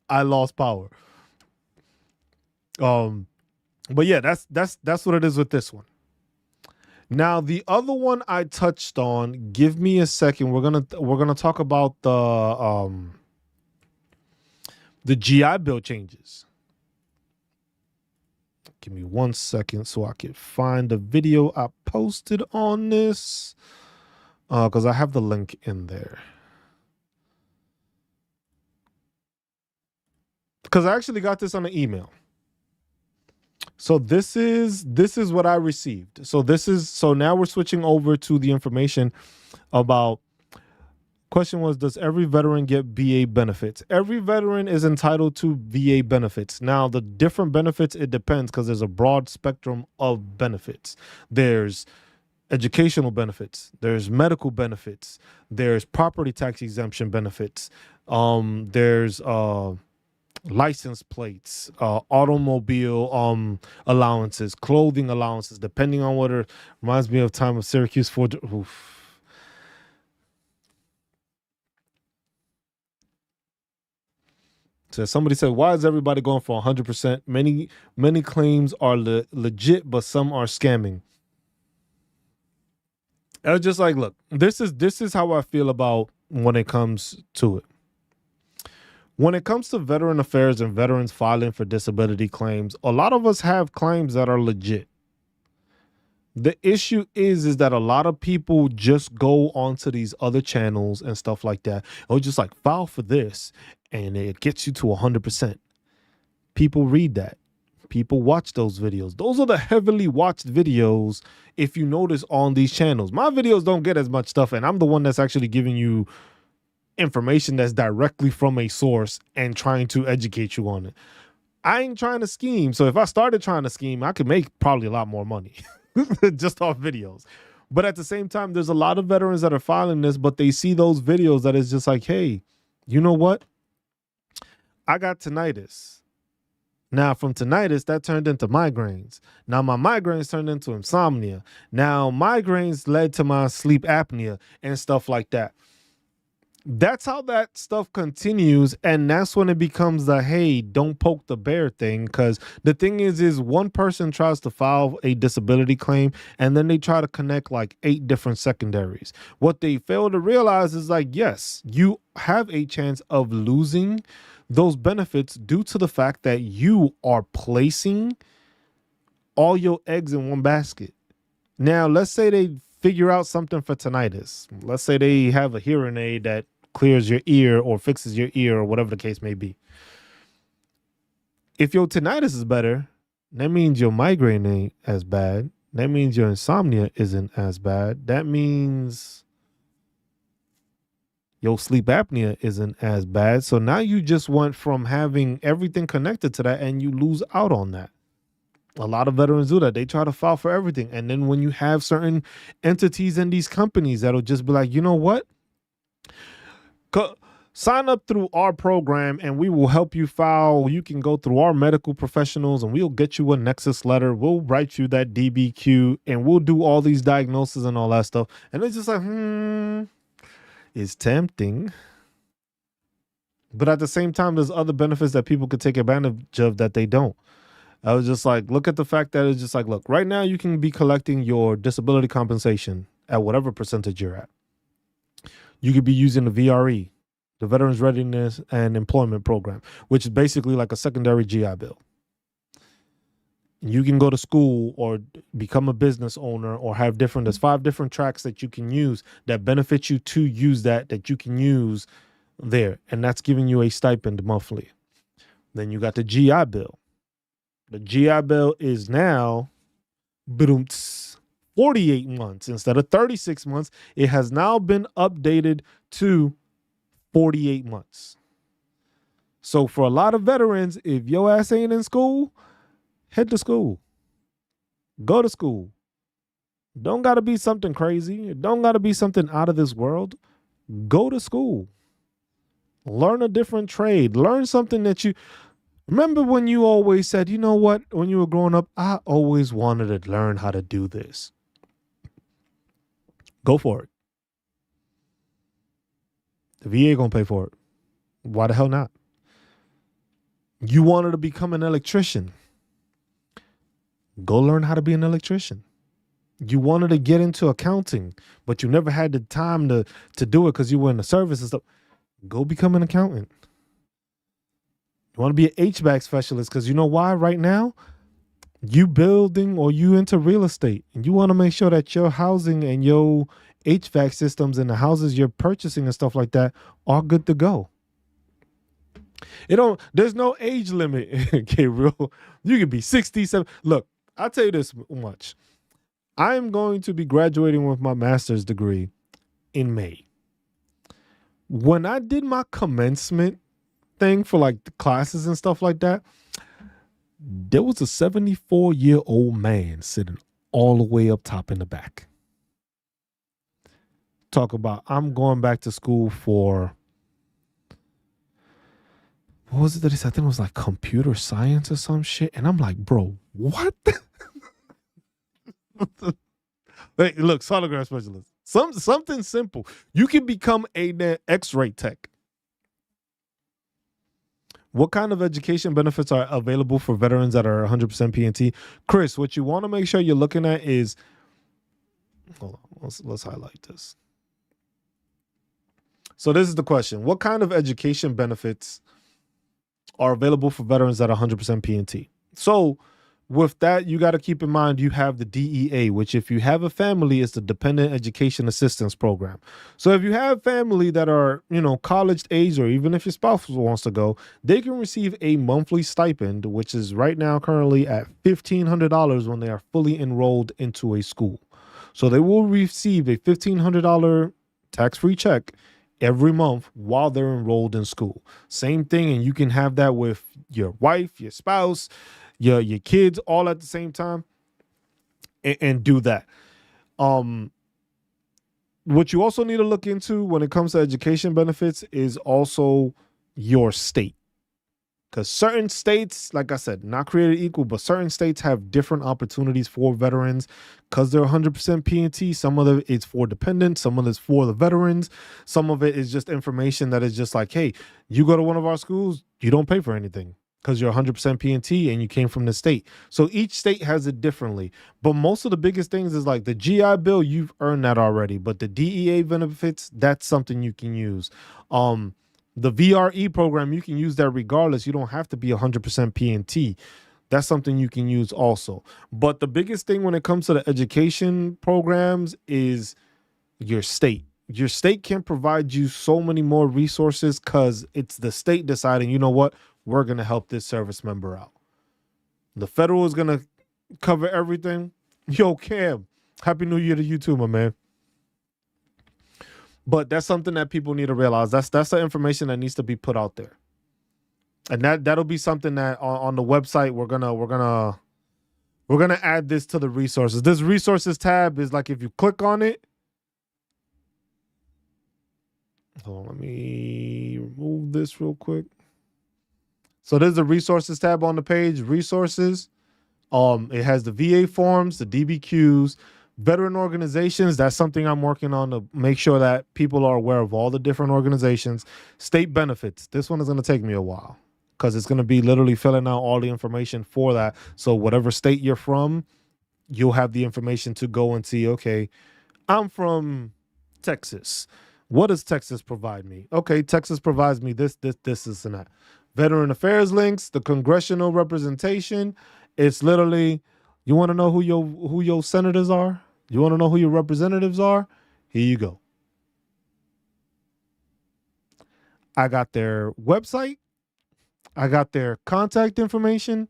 Speaker 1: I lost power. But yeah, that's what it is with this one. Now, the other one I touched on, give me a second. We're gonna talk about the GI Bill changes. Give me 1 second so I can find the video I posted on this, because I have the link in there. Because I actually got this on an email. So this is what I received. So now we're switching over to the information about. Question was, does every veteran get VA benefits? Every veteran is entitled to VA benefits. Now, the different benefits, it depends, because there's a broad spectrum of benefits. There's educational benefits. There's medical benefits. There's property tax exemption benefits. There's license plates, automobile allowances, clothing allowances, depending on what it reminds me of time of Syracuse for. Oof. So somebody said, "Why is everybody going for 100%? Many claims are legit, but some are scamming." I was just like, look, this is how I feel about when it comes to it. When it comes to veteran affairs and veterans filing for disability claims, a lot of us have claims that are legit. The issue is that a lot of people just go onto these other channels and stuff like that. Or just like file for this and it gets you to 100%. People read that. People watch those videos. Those are the heavily watched videos if you notice on these channels. My videos don't get as much stuff, and I'm the one that's actually giving you information that's directly from a source and trying to educate you on it. I ain't trying to scheme. So if I started trying to scheme, I could make probably a lot more money just off videos. But at the same time, there's a lot of veterans that are filing this, but they see those videos that is just like, hey, you know what? I got tinnitus. Now, from tinnitus, that turned into migraines. Now, my migraines turned into insomnia. Now, migraines led to my sleep apnea and stuff like that. That's how that stuff continues. And that's when it becomes the, hey, don't poke the bear thing. Because the thing is one person tries to file a disability claim and then they try to connect like 8 different secondaries. What they fail to realize is like, yes, you have a chance of losing those benefits due to the fact that you are placing all your eggs in one basket. Now, let's say they figure out something for tinnitus. Let's say they have a hearing aid that clears your ear or fixes your ear or whatever the case may be. If your tinnitus is better, that means your migraine ain't as bad. That means your insomnia isn't as bad. That means your sleep apnea isn't as bad. So now you just went from having everything connected to that and you lose out on that. A lot of veterans do that. They try to file for everything. And then when you have certain entities in these companies that'll just be like, you know what? Sign up through our program and we will help you file. You can go through our medical professionals and we'll get you a Nexus letter. We'll write you that DBQ and we'll do all these diagnoses and all that stuff. And it's just like, it's tempting. But at the same time, there's other benefits that people could take advantage of that they don't. I was just like, look at the fact that it's just like, look, right now you can be collecting your disability compensation at whatever percentage you're at. You could be using the VRE, the Veterans Readiness and Employment Program, which is basically like a secondary GI Bill. You can go to school or become a business owner or have there's 5 different tracks that you can use that benefit you to use that you can use there. And that's giving you a stipend monthly. Then you got the GI Bill. The GI Bill is now 48 months instead of 36 months. It has now been updated to 48 months. So for a lot of veterans, if your ass ain't in school, head to school. Go to school. Don't got to be something crazy. It don't got to be something out of this world. Go to school. Learn a different trade. Learn something that you... Remember when you always said, you know what? When you were growing up, I always wanted to learn how to do this. Go for it. The VA gonna pay for it. Why the hell not? You wanted to become an electrician. Go learn how to be an electrician. You wanted to get into accounting, but you never had the time to do it because you were in the service and stuff. Go become an accountant. You want to be an HVAC specialist because you know why right now? You building or you into real estate and you want to make sure that your housing and your HVAC systems and the houses you're purchasing and stuff like that are good to go. There's no age limit. Okay, real. You could be 67. Look, I'll tell you this much. I am going to be graduating with my master's degree in May. When I did my commencement thing for like the classes and stuff like that, there was a 74-year-old man sitting all the way up top in the back. Talk about, I'm going back to school for what was it that he said? I think it was like computer science or some shit. And I'm like, bro, what? Hey, look, sonogram specialist. Something simple. You can become a X-ray tech. What kind of education benefits are available for veterans that are 100% PNT? Chris, what you want to make sure you're looking at is, hold on, let's highlight this. So this is the question. What kind of education benefits are available for veterans that are 100% PNT? So with that, you got to keep in mind you have the DEA, which if you have a family, is the Dependent Education Assistance Program. So if you have family that are, college age, or even if your spouse wants to go, they can receive a monthly stipend, which is right now currently at $1,500 when they are fully enrolled into a school. So they will receive a $1,500 tax-free check every month while they're enrolled in school. Same thing, and you can have that with your wife, your spouse, your kids, all at the same time, and do that. What you also need to look into when it comes to education benefits is also your state. Because certain states, like I said, not created equal, but certain states have different opportunities for veterans because they're 100% PNT. Some of it is for dependents, some of it is for the veterans. Some of it is just information that is just like, hey, you go to one of our schools, you don't pay for anything because you're 100% PNT and you came from the state. So each state has it differently. But most of the biggest things is like the GI Bill, you've earned that already. But the DEA benefits, that's something you can use. The VRE program, you can use that regardless. You don't have to be 100% PNT. That's something you can use also. But the biggest thing when it comes to the education programs is your state. Your state can provide you so many more resources because it's the state deciding, you know what, we're going to help this service member out. The federal is going to cover everything. Yo, Cam, Happy New Year to you too, my man. But that's something that people need to realize. That's the information that needs to be put out there, and that'll be something that on the website we're gonna add this to the resources. This resources tab is like if you click on it. Hold on, let me remove this real quick. So there's the resources tab on the page. Resources. It has the VA forms, the DBQs. Veteran organizations, that's something I'm working on to make sure that people are aware of all the different organizations. State benefits. This one is going to take me a while because it's going to be literally filling out all the information for that. So whatever state you're from, you'll have the information to go and see, okay, I'm from Texas. What does Texas provide me? Okay, Texas provides me this, and that. Veteran affairs links, the congressional representation. It's literally, you want to know who your senators are? You want to know who your representatives are? Here you go. I got their website. I got their contact information.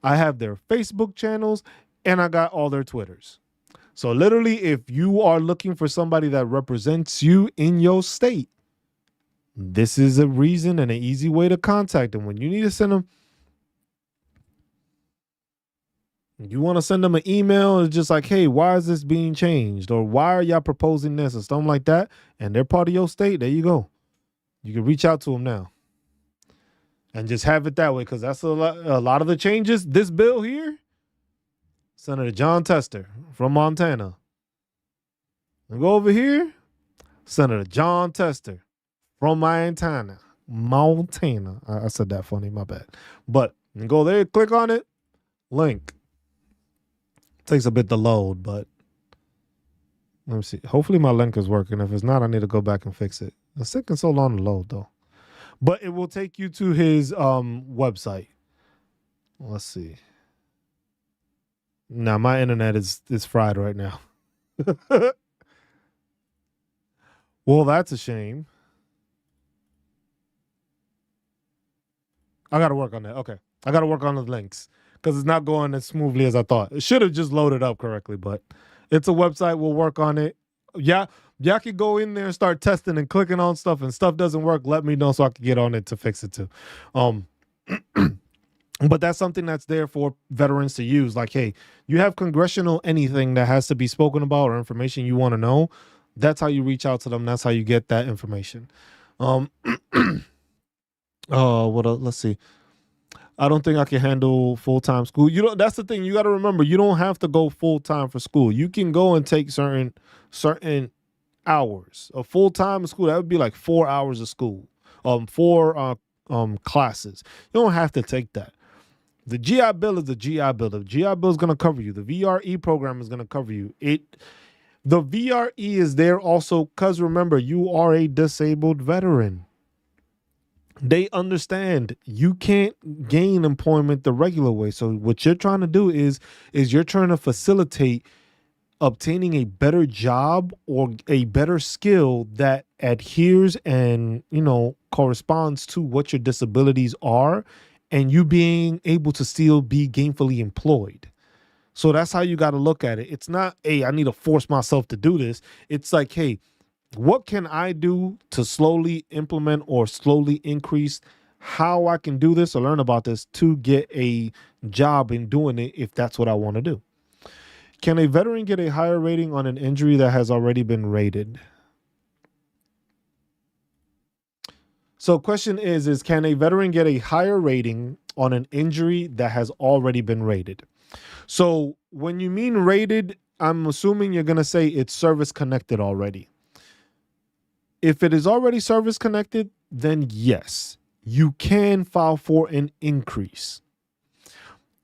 Speaker 1: I have their Facebook channels, and I got all their Twitters. So literally, if you are looking for somebody that represents you in your state, this is a reason and an easy way to contact them. When you need to send them, you want to send them an email, it's just like, hey, why is this being changed? Or why are y'all proposing this or something like that? And they're part of your state. There you go. You can reach out to them now and just have it that way, because that's a lot of the changes. This bill here, Senator John Tester from Montana. And go over here, Senator John Tester from Montana. I said that funny, my bad. But you go there, click on it, link. Takes a bit to load, but let me see. Hopefully my link is working. If it's not, I need to go back and fix it. It's taking so long to load though. But it will take you to his website. Let's see. Now my internet is fried right now. Well, that's a shame. I got to work on that. Okay. I got to work on the links because it's not going as smoothly as I thought. It should have just loaded up correctly, but it's a website. We'll work on it. Yeah. Y'all can go in there and start testing and clicking on stuff, and stuff doesn't work, let me know so I can get on it to fix it too. But that's something that's there for veterans to use. Like, hey, you have congressional anything that has to be spoken about or information you want to know. That's how you reach out to them. That's how you get that information. What else? Let's see. I don't think I can handle full-time school. You know, that's the thing. You got to remember, you don't have to go full-time for school. You can go and take certain hours. A full-time school, that would be like 4 hours of school. Four classes. You don't have to take that. The GI Bill is the GI Bill. The GI Bill is going to cover you. The VRE program is going to cover you. The VRE is there also because remember, you are a disabled veteran. They understand you can't gain employment the regular way. So what you're trying to do is you're trying to facilitate obtaining a better job or a better skill that adheres and, corresponds to what your disabilities are, and you being able to still be gainfully employed. So that's how you got to look at it. It's not, hey, I need to force myself to do this. It's like, hey, what can I do to slowly implement or slowly increase how I can do this or learn about this to get a job in doing it if that's what I want to do? Can a veteran get a higher rating on an injury that has already been rated? So question is can a veteran get a higher rating on an injury that has already been rated? So when you mean rated, I'm assuming you're going to say it's service connected already. If it is already service connected, then yes, you can file for an increase.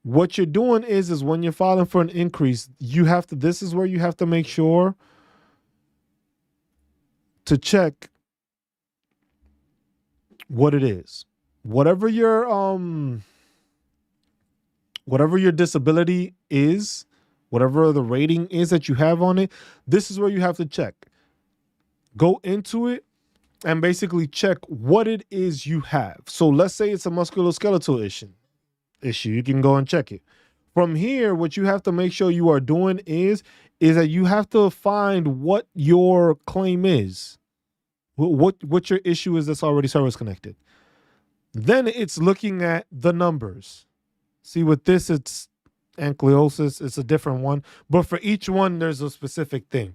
Speaker 1: What you're doing is when you're filing for an increase, this is where you have to make sure to check what it is. Whatever your disability is, whatever the rating is that you have on it, this is where you have to check. Go into it and basically check what it is you have. So let's say it's a musculoskeletal issue. You can go and check it. From here, what you have to make sure you are doing is that you have to find what your claim is, what your issue is that's already service connected. Then it's looking at the numbers. See, with this, it's ankylosis. It's a different one. But for each one, there's a specific thing.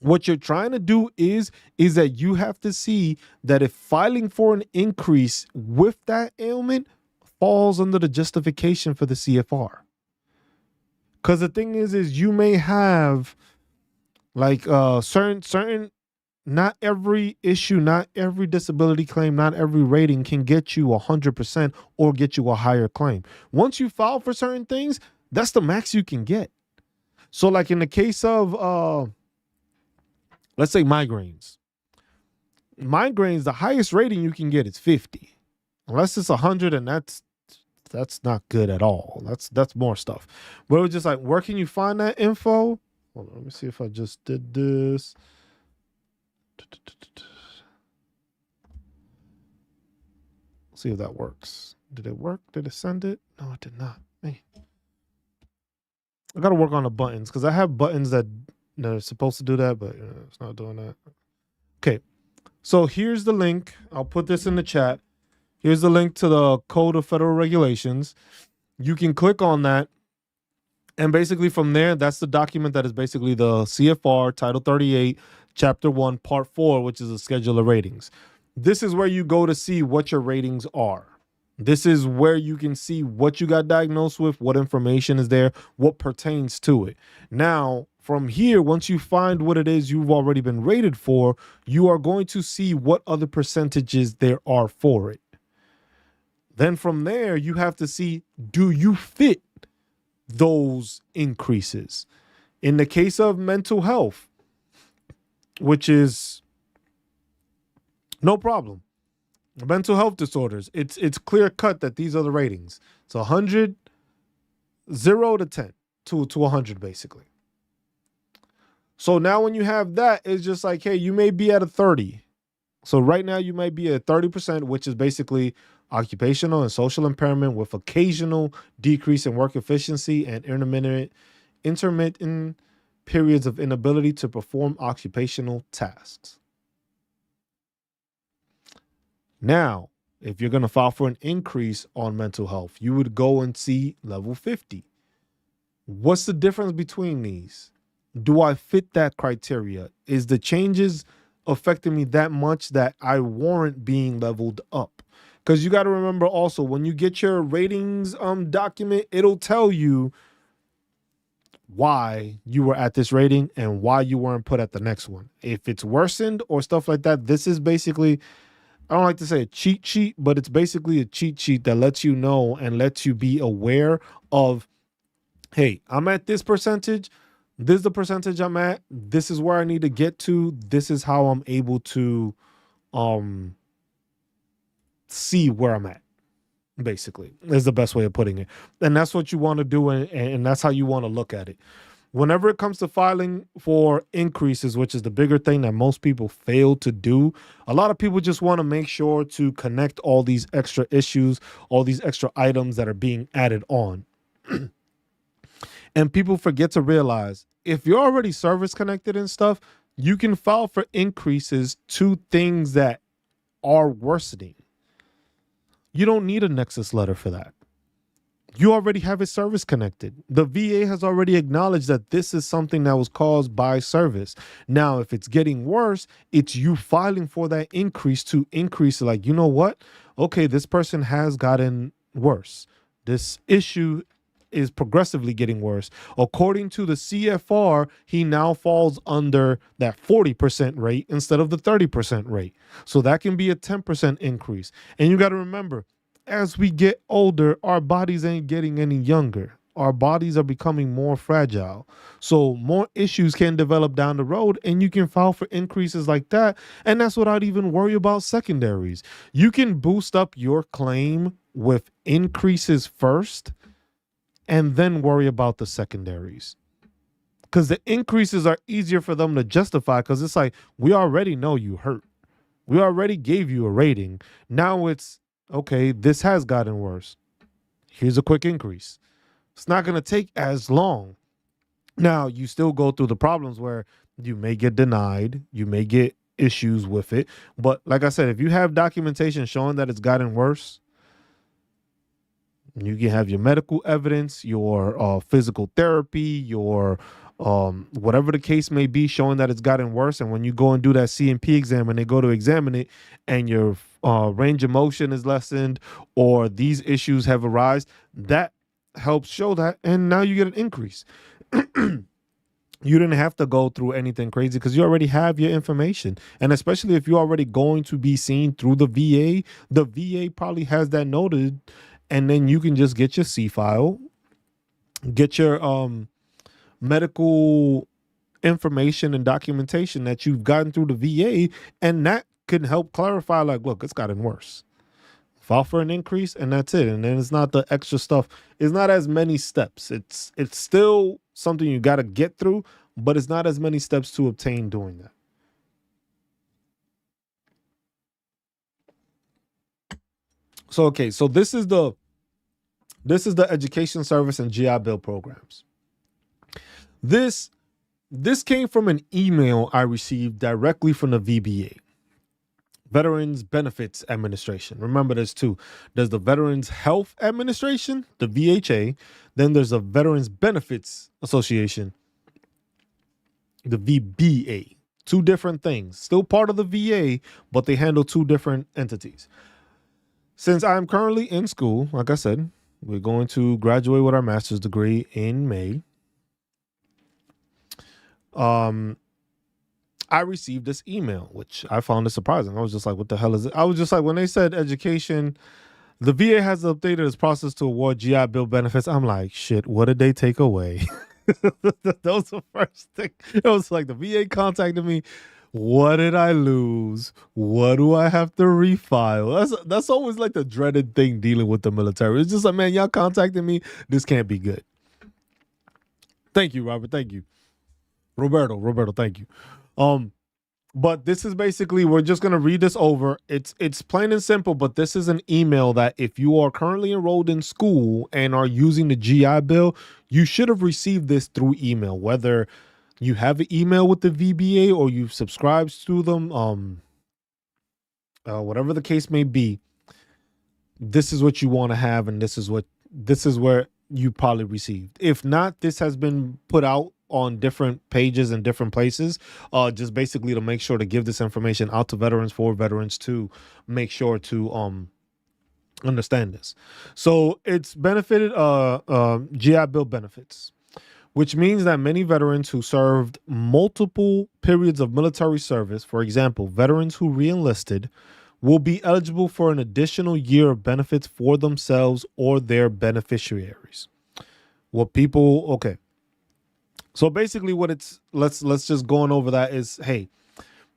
Speaker 1: What you're trying to do is that you have to see that if filing for an increase with that ailment falls under the justification for the CFR. Because the thing is you may have like certain, not every issue, not every disability claim, not every rating can get you 100% or get you a higher claim. Once you file for certain things, that's the max you can get. So like in the case of, let's say migraines, the highest rating you can get is 50. Unless it's 100, and that's not good at all. That's more stuff. But it was just like, where can you find that info? Hold on, let me see if I just did this. See if that works. Did it work? Did it send it? No, it did not. Man. I got to work on the buttons because I have buttons that are supposed to do that, but it's not doing that. Okay. So here's the link. I'll put this in the chat. Here's the link to the Code of Federal Regulations. You can click on that. And basically from there, that's the document that is basically the CFR Title 38, Chapter 1, Part 4, which is a schedule of ratings. This is where you go to see what your ratings are. This is where you can see what you got diagnosed with, what information is there, what pertains to it. Now, from here, once you find what it is you've already been rated for, you are going to see what other percentages there are for it. Then from there, you have to see, do you fit those increases? In the case of mental health, which is no problem. Mental health disorders, it's clear cut that these are the ratings. It's 100, 0 to 10, to 100 basically. So now when you have that, it's just like, hey, you may be at a 30. So right now you might be at 30%, which is basically occupational and social impairment with occasional decrease in work efficiency and intermittent periods of inability to perform occupational tasks. Now, if you're going to file for an increase on mental health, you would go and see level 50. What's the difference between these? Do I fit that criteria? Is the changes affecting me that much that I warrant being leveled up. Because you got to remember also, when you get your ratings document, it'll tell you why you were at this rating and why you weren't put at the next one. If it's worsened or stuff like that, this is basically, I don't like to say a cheat sheet, but it's basically a cheat sheet that lets you know and lets you be aware of, hey, I'm at this percentage. This is the percentage I'm at. This is where I need to get to. This is how I'm able to see where I'm at, basically, is the best way of putting it. And that's what you want to do, and that's how you want to look at it. Whenever it comes to filing for increases, which is the bigger thing that most people fail to do, a lot of people just want to make sure to connect all these extra issues, all these extra items that are being added on. And people forget to realize, if you're already service connected and stuff, you can file for increases to things that are worsening. You don't need a Nexus letter for that. You already have it service connected. The VA has already acknowledged that this is something that was caused by service. Now, if it's getting worse, it's you filing for that increase to increase. Like, you know what? Okay, this person has gotten worse. This issue is progressively getting worse. According to the CFR, he now falls under that 40% rate instead of the 30% rate. So that can be a 10% increase. And you got to remember, as we get older, our bodies ain't getting any younger. Our bodies are becoming more fragile. So more issues can develop down the road, and you can file for increases like that. And that's without even worry about secondaries. You can boost up your claim with increases first and then worry about the secondaries. Because the increases are easier for them to justify, because it's like, we already know you hurt. We already gave you a rating. Now it's, okay, this has gotten worse. Here's a quick increase. It's not going to take as long. Now, you still go through the problems where you may get denied. You may get issues with it. But like I said, if you have documentation showing that it's gotten worse, you can have your medical evidence, your physical therapy, your whatever the case may be, showing that it's gotten worse. And when you go and do that C&P exam and they go to examine it and your range of motion is lessened or these issues have arisen, that helps show that. And now you get an increase. You didn't have to go through anything crazy because you already have your information. And especially if you're already going to be seen through the VA probably has that noted. And then you can just get your C file, get your medical information and documentation that you've gotten through the VA, and that can help clarify, like, look, it's gotten worse. File for an increase, and that's it. And then it's not the extra stuff. It's not as many steps. It's still something you got to get through, but it's not as many steps to obtain doing that. So, okay, so this is the education service and GI Bill programs. This came from an email I received directly from the VBA, Veterans Benefits Administration. Remember, there's two. There's the Veterans Health Administration, the VHA. Then there's the Veterans Benefits Association, the VBA. Two different things. Still part of the VA, but they handle two different entities. Since I'm currently in school, like I said, we're going to graduate with our master's degree in May. I received this email, which I found it surprising. I was just like, what the hell is it? I was just like, when they said education, the VA has updated its process to award GI Bill benefits. I'm like, shit, what did they take away? That was the first thing. It was like the VA contacted me. What did I lose? What do I have to refile? That's always like the dreaded thing dealing with the military. It's just like, man, y'all contacted me. This can't be good. Thank you, Robert. Thank you. Roberto, thank you. But this is basically, we're just going to read this over. It's plain and simple, but this is an email that if you are currently enrolled in school and are using the GI Bill, you should have received this through email, whether you have an email with the VBA or you've subscribed to them, whatever the case may be. This is what you want to have, and this is where you probably received. If not, this has been put out on different pages and different places, just basically to make sure to give this information out to veterans, for veterans to make sure to understand this. So it's benefited GI Bill benefits, which means that many veterans who served multiple periods of military service, for example, veterans who reenlisted, will be eligible for an additional year of benefits for themselves or their beneficiaries. What people, okay. So basically what it's, let's just go on over that is, hey,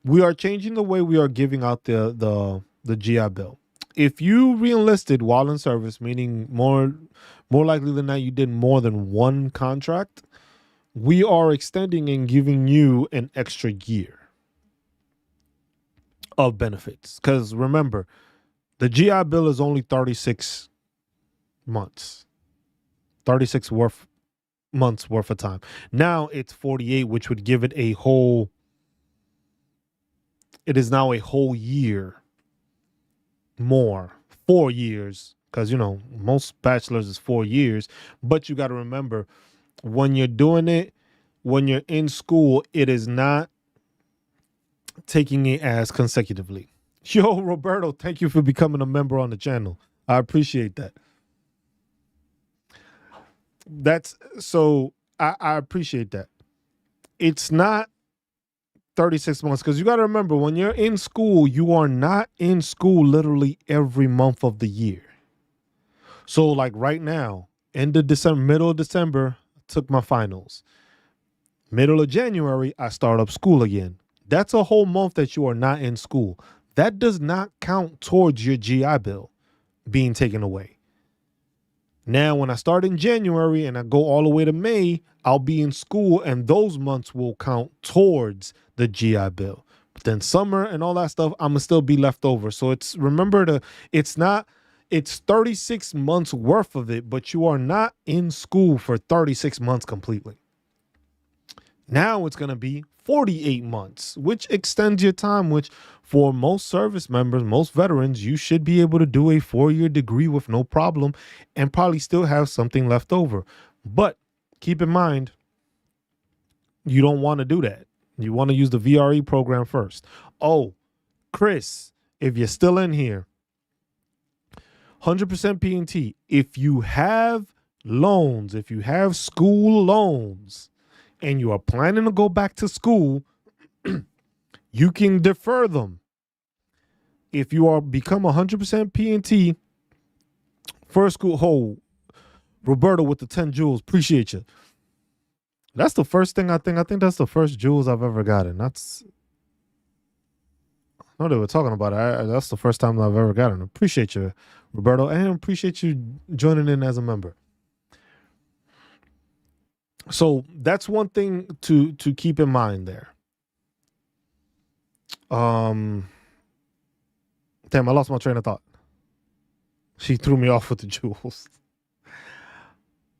Speaker 1: we are changing the way we are giving out the GI Bill. If you reenlisted while in service, meaning more likely than not you did more than one contract, we are extending and giving you an extra year of benefits. Because remember, the GI Bill is only 36 months, 36 months worth of time. Now it's 48, which would give it a whole, it is now a whole year more, 4 years, because most bachelors is 4 years. But you got to remember, when you're doing it, when you're in school, it is not taking it as consecutively. Yo, Roberto, thank you for becoming a member on the channel. I appreciate that. That's so I appreciate that. It's not 36 months, because you got to remember, when you're in school, you are not in school literally every month of the year. So like right now, end of December, middle of December, took my finals. Middle of January, I start up school again. That's a whole month that you are not in school. That does not count towards your GI Bill being taken away. Now, when I start in January and I go all the way to May, I'll be in school, and those months will count towards the GI Bill. But then summer and all that stuff, I'm gonna still be left over. So it's 36 months worth of it, but you are not in school for 36 months completely. Now it's going to be 48 months, which extends your time, which for most service members, most veterans, you should be able to do a 4-year degree with no problem and probably still have something left over. But keep in mind, you don't want to do that. You want to use the VRE program first. Oh, Chris, if you're still in here, 100% P&T. If you have loans, if you have school loans, and you are planning to go back to school, you can defer them. If you are become 100% P&T first school, Roberto with the 10 jewels, appreciate you. That's the first thing I think that's the first jewels I've ever gotten. That's, I know they were talking about it. That's the first time I've ever gotten. Appreciate you, Roberto, and appreciate you joining in as a member. So that's one thing to keep in mind there. Damn, I lost my train of thought. She threw me off with the jewels.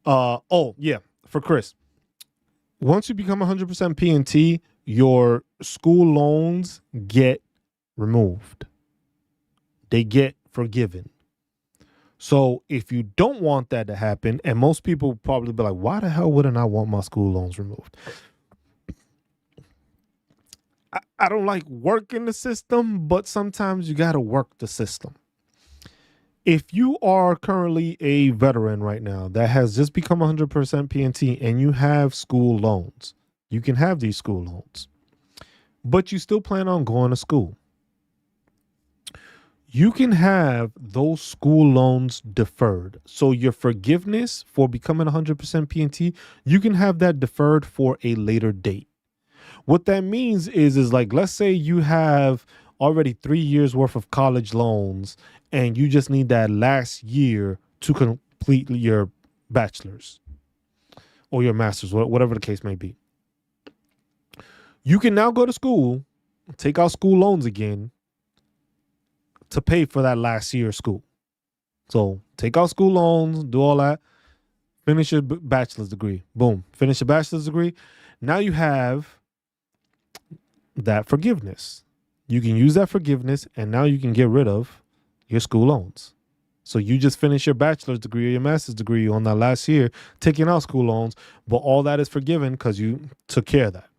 Speaker 1: Oh yeah, for Chris. Once you become 100% P&T, your school loans get removed. They get forgiven. So if you don't want that to happen, and most people probably be like, why the hell wouldn't I want my school loans removed? I don't like working the system, but sometimes you got to work the system. If you are currently a veteran right now that has just become 100% P&T and you have school loans, you can have these school loans, but you still plan on going to school. You can have those school loans deferred. So your forgiveness for becoming 100% P&T, you can have that deferred for a later date. What that means is like, let's say you have already 3 years worth of college loans and you just need that last year to complete your bachelor's or your master's, whatever the case may be. You can now go to school, take out school loans again, to pay for that last year of school. So take out school loans, do all that, finish your bachelor's degree. Boom, finish your bachelor's degree. Now you have that forgiveness. You can use that forgiveness, and now you can get rid of your school loans. So you just finished your bachelor's degree or your master's degree on that last year, taking out school loans, but all that is forgiven because you took care of that.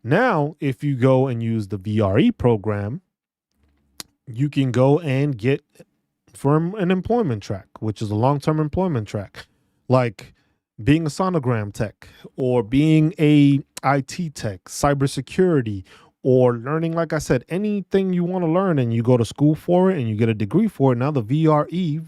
Speaker 1: Now, if you go and use the VRE program, you can go and get for an employment track, which is a long-term employment track, like being a sonogram tech or being a IT tech, cybersecurity, or learning, like I said, anything you want to learn and you go to school for it and you get a degree for it. Now the VRE,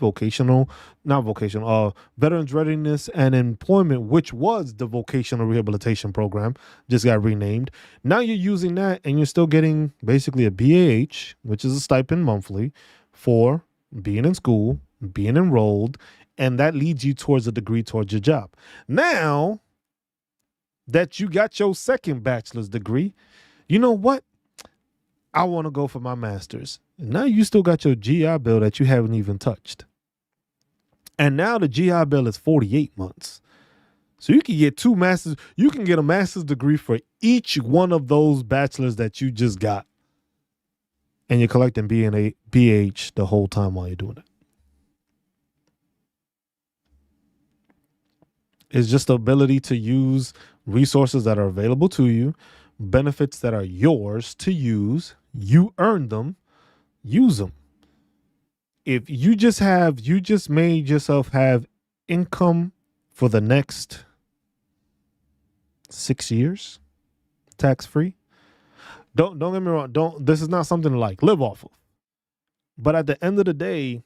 Speaker 1: Veterans Readiness and Employment, which was the vocational rehabilitation program, just got renamed. Now you're using that and you're still getting basically a BAH, which is a stipend monthly for being in school, being enrolled, and that leads you towards a degree towards your job. Now that you got your second bachelor's degree, you know what? I want to go for my master's. Now you still got your GI Bill that you haven't even touched. And now the GI Bill is 48 months. So you can get two masters. You can get a master's degree for each one of those bachelors that you just got. And you're collecting BH the whole time while you're doing it. It's just the ability to use resources that are available to you, benefits that are yours to use. You earned them, use them. If you just made yourself have income for the next 6 years, tax free. Don't get me wrong. This is not something to like live off of. But at the end of the day,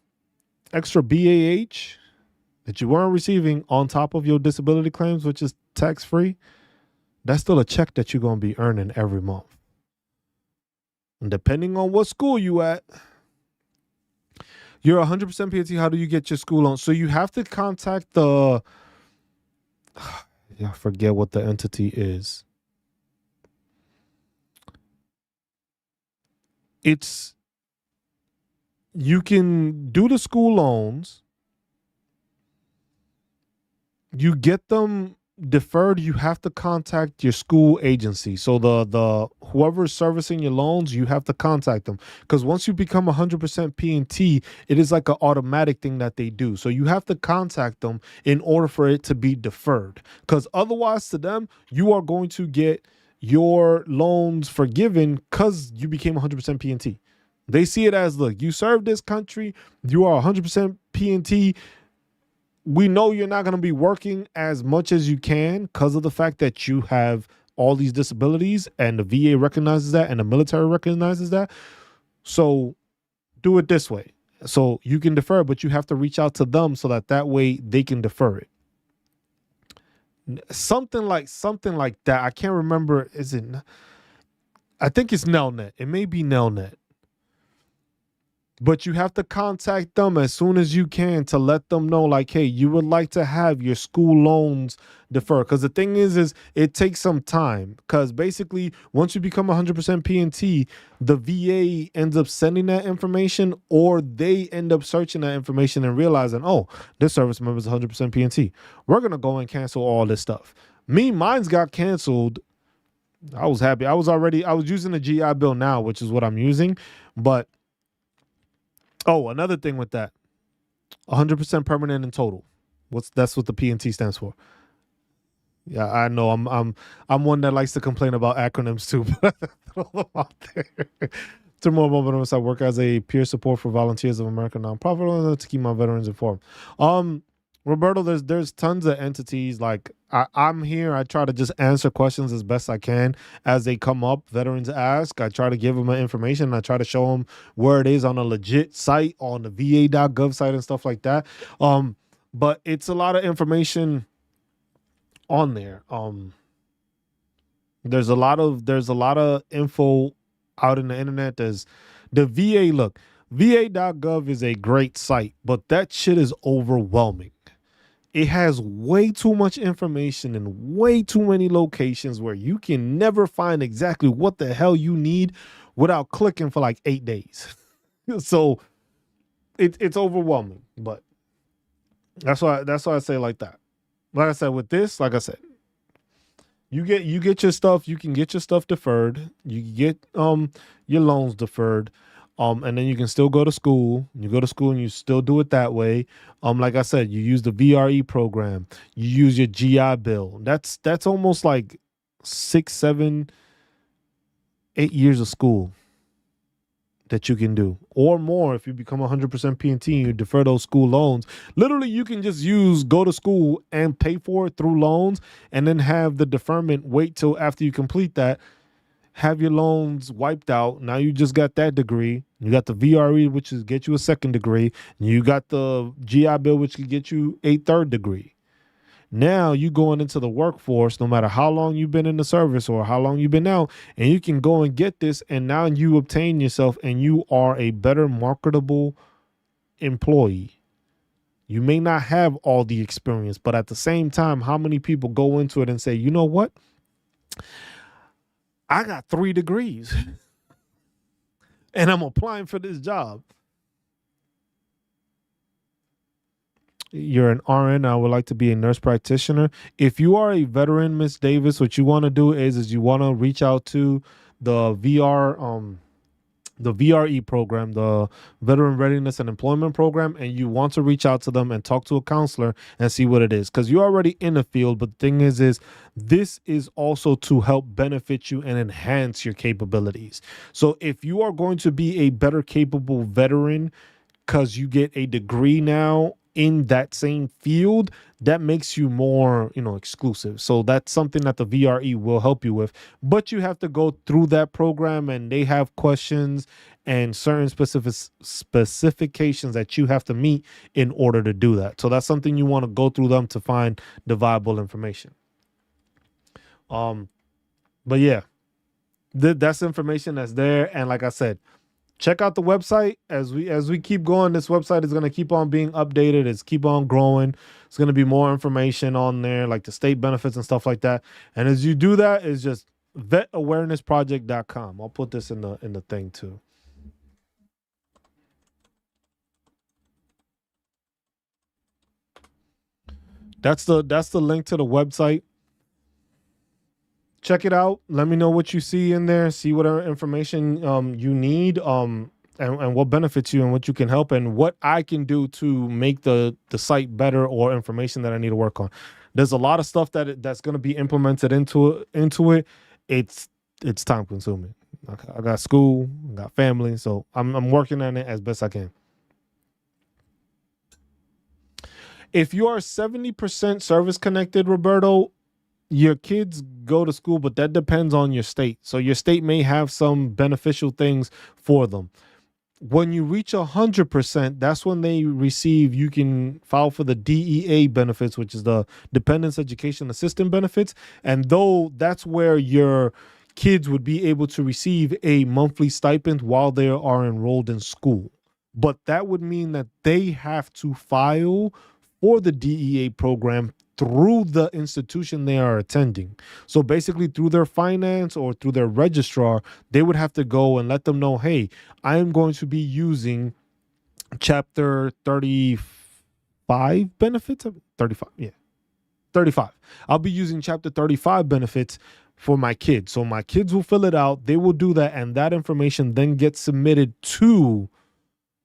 Speaker 1: extra BAH that you weren't receiving on top of your disability claims, which is tax free, that's still a check that you're going to be earning every month. And depending on what school you at, you're 100% PNT. How do you get your school loan? So you have to contact I forget what the entity is. You can do the school loans. You get them deferred. You have to contact your school agency. So the whoever is servicing your loans, you have to contact them, because once you become 100% PNT, it is like an automatic thing that they do. So you have to contact them in order for it to be deferred, because otherwise to them, you are going to get your loans forgiven because you became 100% PNT. They see it as, look, you served this country, you are 100% PNT. We know you're not going to be working as much as you can because of the fact that you have all these disabilities, and the VA recognizes that and the military recognizes that. So do it this way. So you can defer, but you have to reach out to them so that way they can defer it. Something like that. I can't remember. I think it's Nelnet. It may be Nelnet. But you have to contact them as soon as you can to let them know, like, hey, you would like to have your school loans deferred. Because the thing is it takes some time. Because basically, once you become 100% PNT, the VA ends up sending that information, or they end up searching that information and realizing, oh, this service member is 100% PNT. We're going to go and cancel all this stuff. Mine's got canceled. I was happy. I was using the GI Bill now, which is what I'm using. But another thing with that, 100% permanent in total. That's what the PNT stands for. Yeah, I know. I'm one that likes to complain about acronyms too, but throw them out there. Tomorrow moment, I work as a peer support for Volunteers of America nonprofit to keep my veterans informed. Roberto, there's tons of entities. Like I'm here. I try to just answer questions as best I can as they come up. Veterans ask. I try to give them information. I try to show them where it is on a legit site, on the VA.gov site and stuff like that. But it's a lot of information on there. There's a lot of info out in the internet. There's the VA. Look, VA.gov is a great site, but that shit is overwhelming. It has way too much information in way too many locations where you can never find exactly what the hell you need without clicking for like 8 days. So it's overwhelming, but that's why I say like that. Like I said, with this, like I said, you get your stuff. You can get your stuff deferred. You can get your loans deferred. And then you can still go to school. You go to school and you still do it that way. Like I said, you use the VRE program. You use your GI Bill. That's almost like 6, 7, 8 years of school that you can do, or more if you become 100% PNT and you defer those school loans. Literally, you can just go to school and pay for it through loans, and then have the deferment wait till after you complete that. Have your loans wiped out. Now you just got that degree. You got the VRE, which is get you a second degree. And you got the GI Bill, which can get you a third degree. Now you going into the workforce, no matter how long you've been in the service or how long you've been out, and you can go and get this. And now you obtain yourself and you are a better marketable employee. You may not have all the experience, but at the same time, how many people go into it and say, you know what? I got 3 degrees and I'm applying for this job. You're an RN. I would like to be a nurse practitioner. If you are a veteran, Miss Davis, what you want to do is you want to reach out to the the VRE program, the Veteran Readiness and Employment Program, and you want to reach out to them and talk to a counselor and see what it is. Because you're already in the field, but the thing is this is also to help benefit you and enhance your capabilities. So if you are going to be a better capable veteran because you get a degree now in that same field, that makes you more, exclusive. So that's something that the VRE will help you with. But you have to go through that program, and they have questions and certain specifications that you have to meet in order to do that. So that's something you want to go through them to find the viable information. But yeah, that's information that's there. And like I said, check out the website as we keep going. This website is going to keep on being updated. It's keep on growing. It's going to be more information on there, like the state benefits and stuff like that. And as you do that, it's just vetawarenessproject.com. I'll put this in the thing too. That's the link to the website. Check it out. Let me know what you see in there. See what information you need, and what benefits you and what you can help, and what I can do to make the site better, or information that I need to work on. There's a lot of stuff that's going to be implemented into it. It's time consuming. I got school, I got family, so I'm working on it as best I can. If you are 70% service connected, Roberto, your kids go to school, but that depends on your state. So your state may have some beneficial things for them. When you reach 100%, that's when you can file for the DEA benefits, which is the Dependents Education Assistance benefits. And though that's where your kids would be able to receive a monthly stipend while they are enrolled in school. But that would mean that they have to file for the DEA program through the institution they are attending. So basically through their finance or through their registrar, they would have to go and let them know, hey, I am going to be using chapter 35 benefits. 35, yeah. 35. I'll be using chapter 35 benefits for my kids. So my kids will fill it out. They will do that. And that information then gets submitted to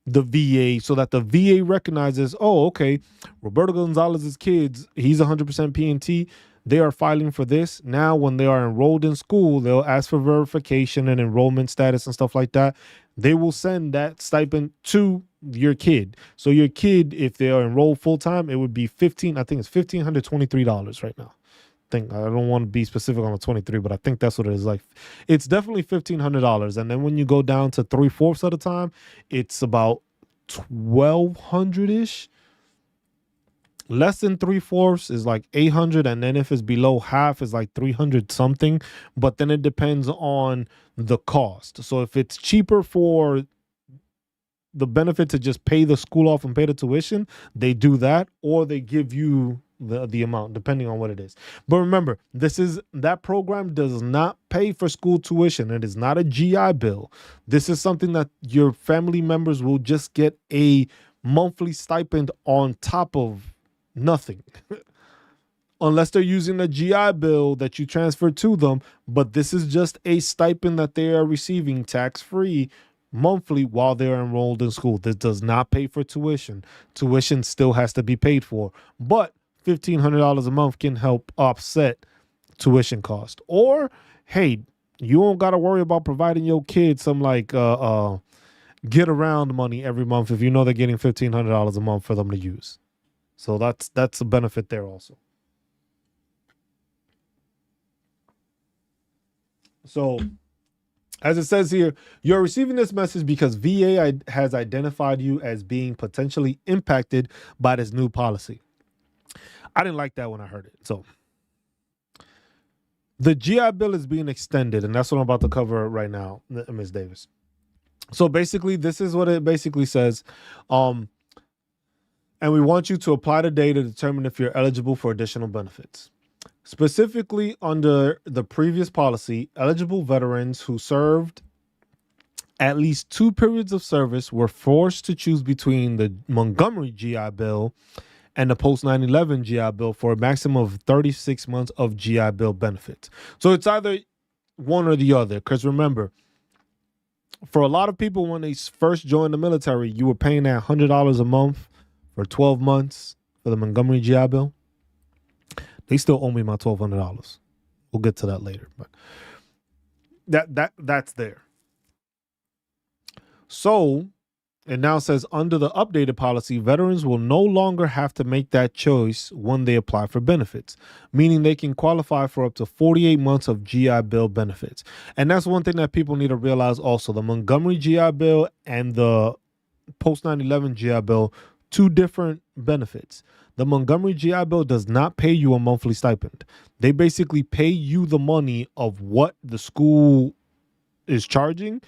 Speaker 1: the VA, so that the VA recognizes, oh, okay, Roberto Gonzalez's kids, he's 100% PNT. They are filing for this. Now, when they are enrolled in school, they'll ask for verification and enrollment status and stuff like that. They will send that stipend to your kid. So your kid, if they are enrolled full time, it would be $1,523 right now. I don't want to be specific on the 23, but I think that's what it is. Like, it's definitely $1,500. And then when you go down to 3/4 of the time, it's about 1,200-ish. Less than 3/4 is like 800. And then if it's below half, is like 300 something. But then it depends on the cost. So if it's cheaper for the benefit to just pay the school off and pay the tuition, they do that, or they give you the amount depending on what it is. But remember, that program does not pay for school tuition. It is not a GI Bill. This is something that your family members will just get a monthly stipend on top of nothing. Unless they're using a GI Bill that you transfer to them, but this is just a stipend that they are receiving tax-free monthly while they're enrolled in school. This does not pay for tuition. Tuition still has to be paid for, but $1,500 a month can help offset tuition cost. Or, hey, you don't got to worry about providing your kids some like get around money every month if you know they're getting $1,500 a month for them to use. So that's a benefit there also. So, as it says here, you're receiving this message because VA has identified you as being potentially impacted by this new policy. I didn't like that when I heard it. So, the GI Bill is being extended, and that's what I'm about to cover right now, Ms. Davis. So basically, this is what it basically says. And we want you to apply today to determine if you're eligible for additional benefits. Specifically, under the previous policy, eligible veterans who served at least 2 periods of service were forced to choose between the Montgomery GI Bill and the post 9/11 GI Bill for a maximum of 36 months of GI Bill benefits. So it's either one or the other. Because remember, for a lot of people, when they first joined the military, you were paying that $100 a month for 12 months for the Montgomery GI Bill. They still owe me my $1,200. We'll get to that later, but that's there. So it now says under the updated policy, veterans will no longer have to make that choice when they apply for benefits, meaning they can qualify for up to 48 months of GI Bill benefits. And that's one thing that people need to realize also. The Montgomery GI Bill and the post 9/11 GI Bill, 2 different benefits. The Montgomery GI Bill does not pay you a monthly stipend. They basically pay you the money of what the school is charging.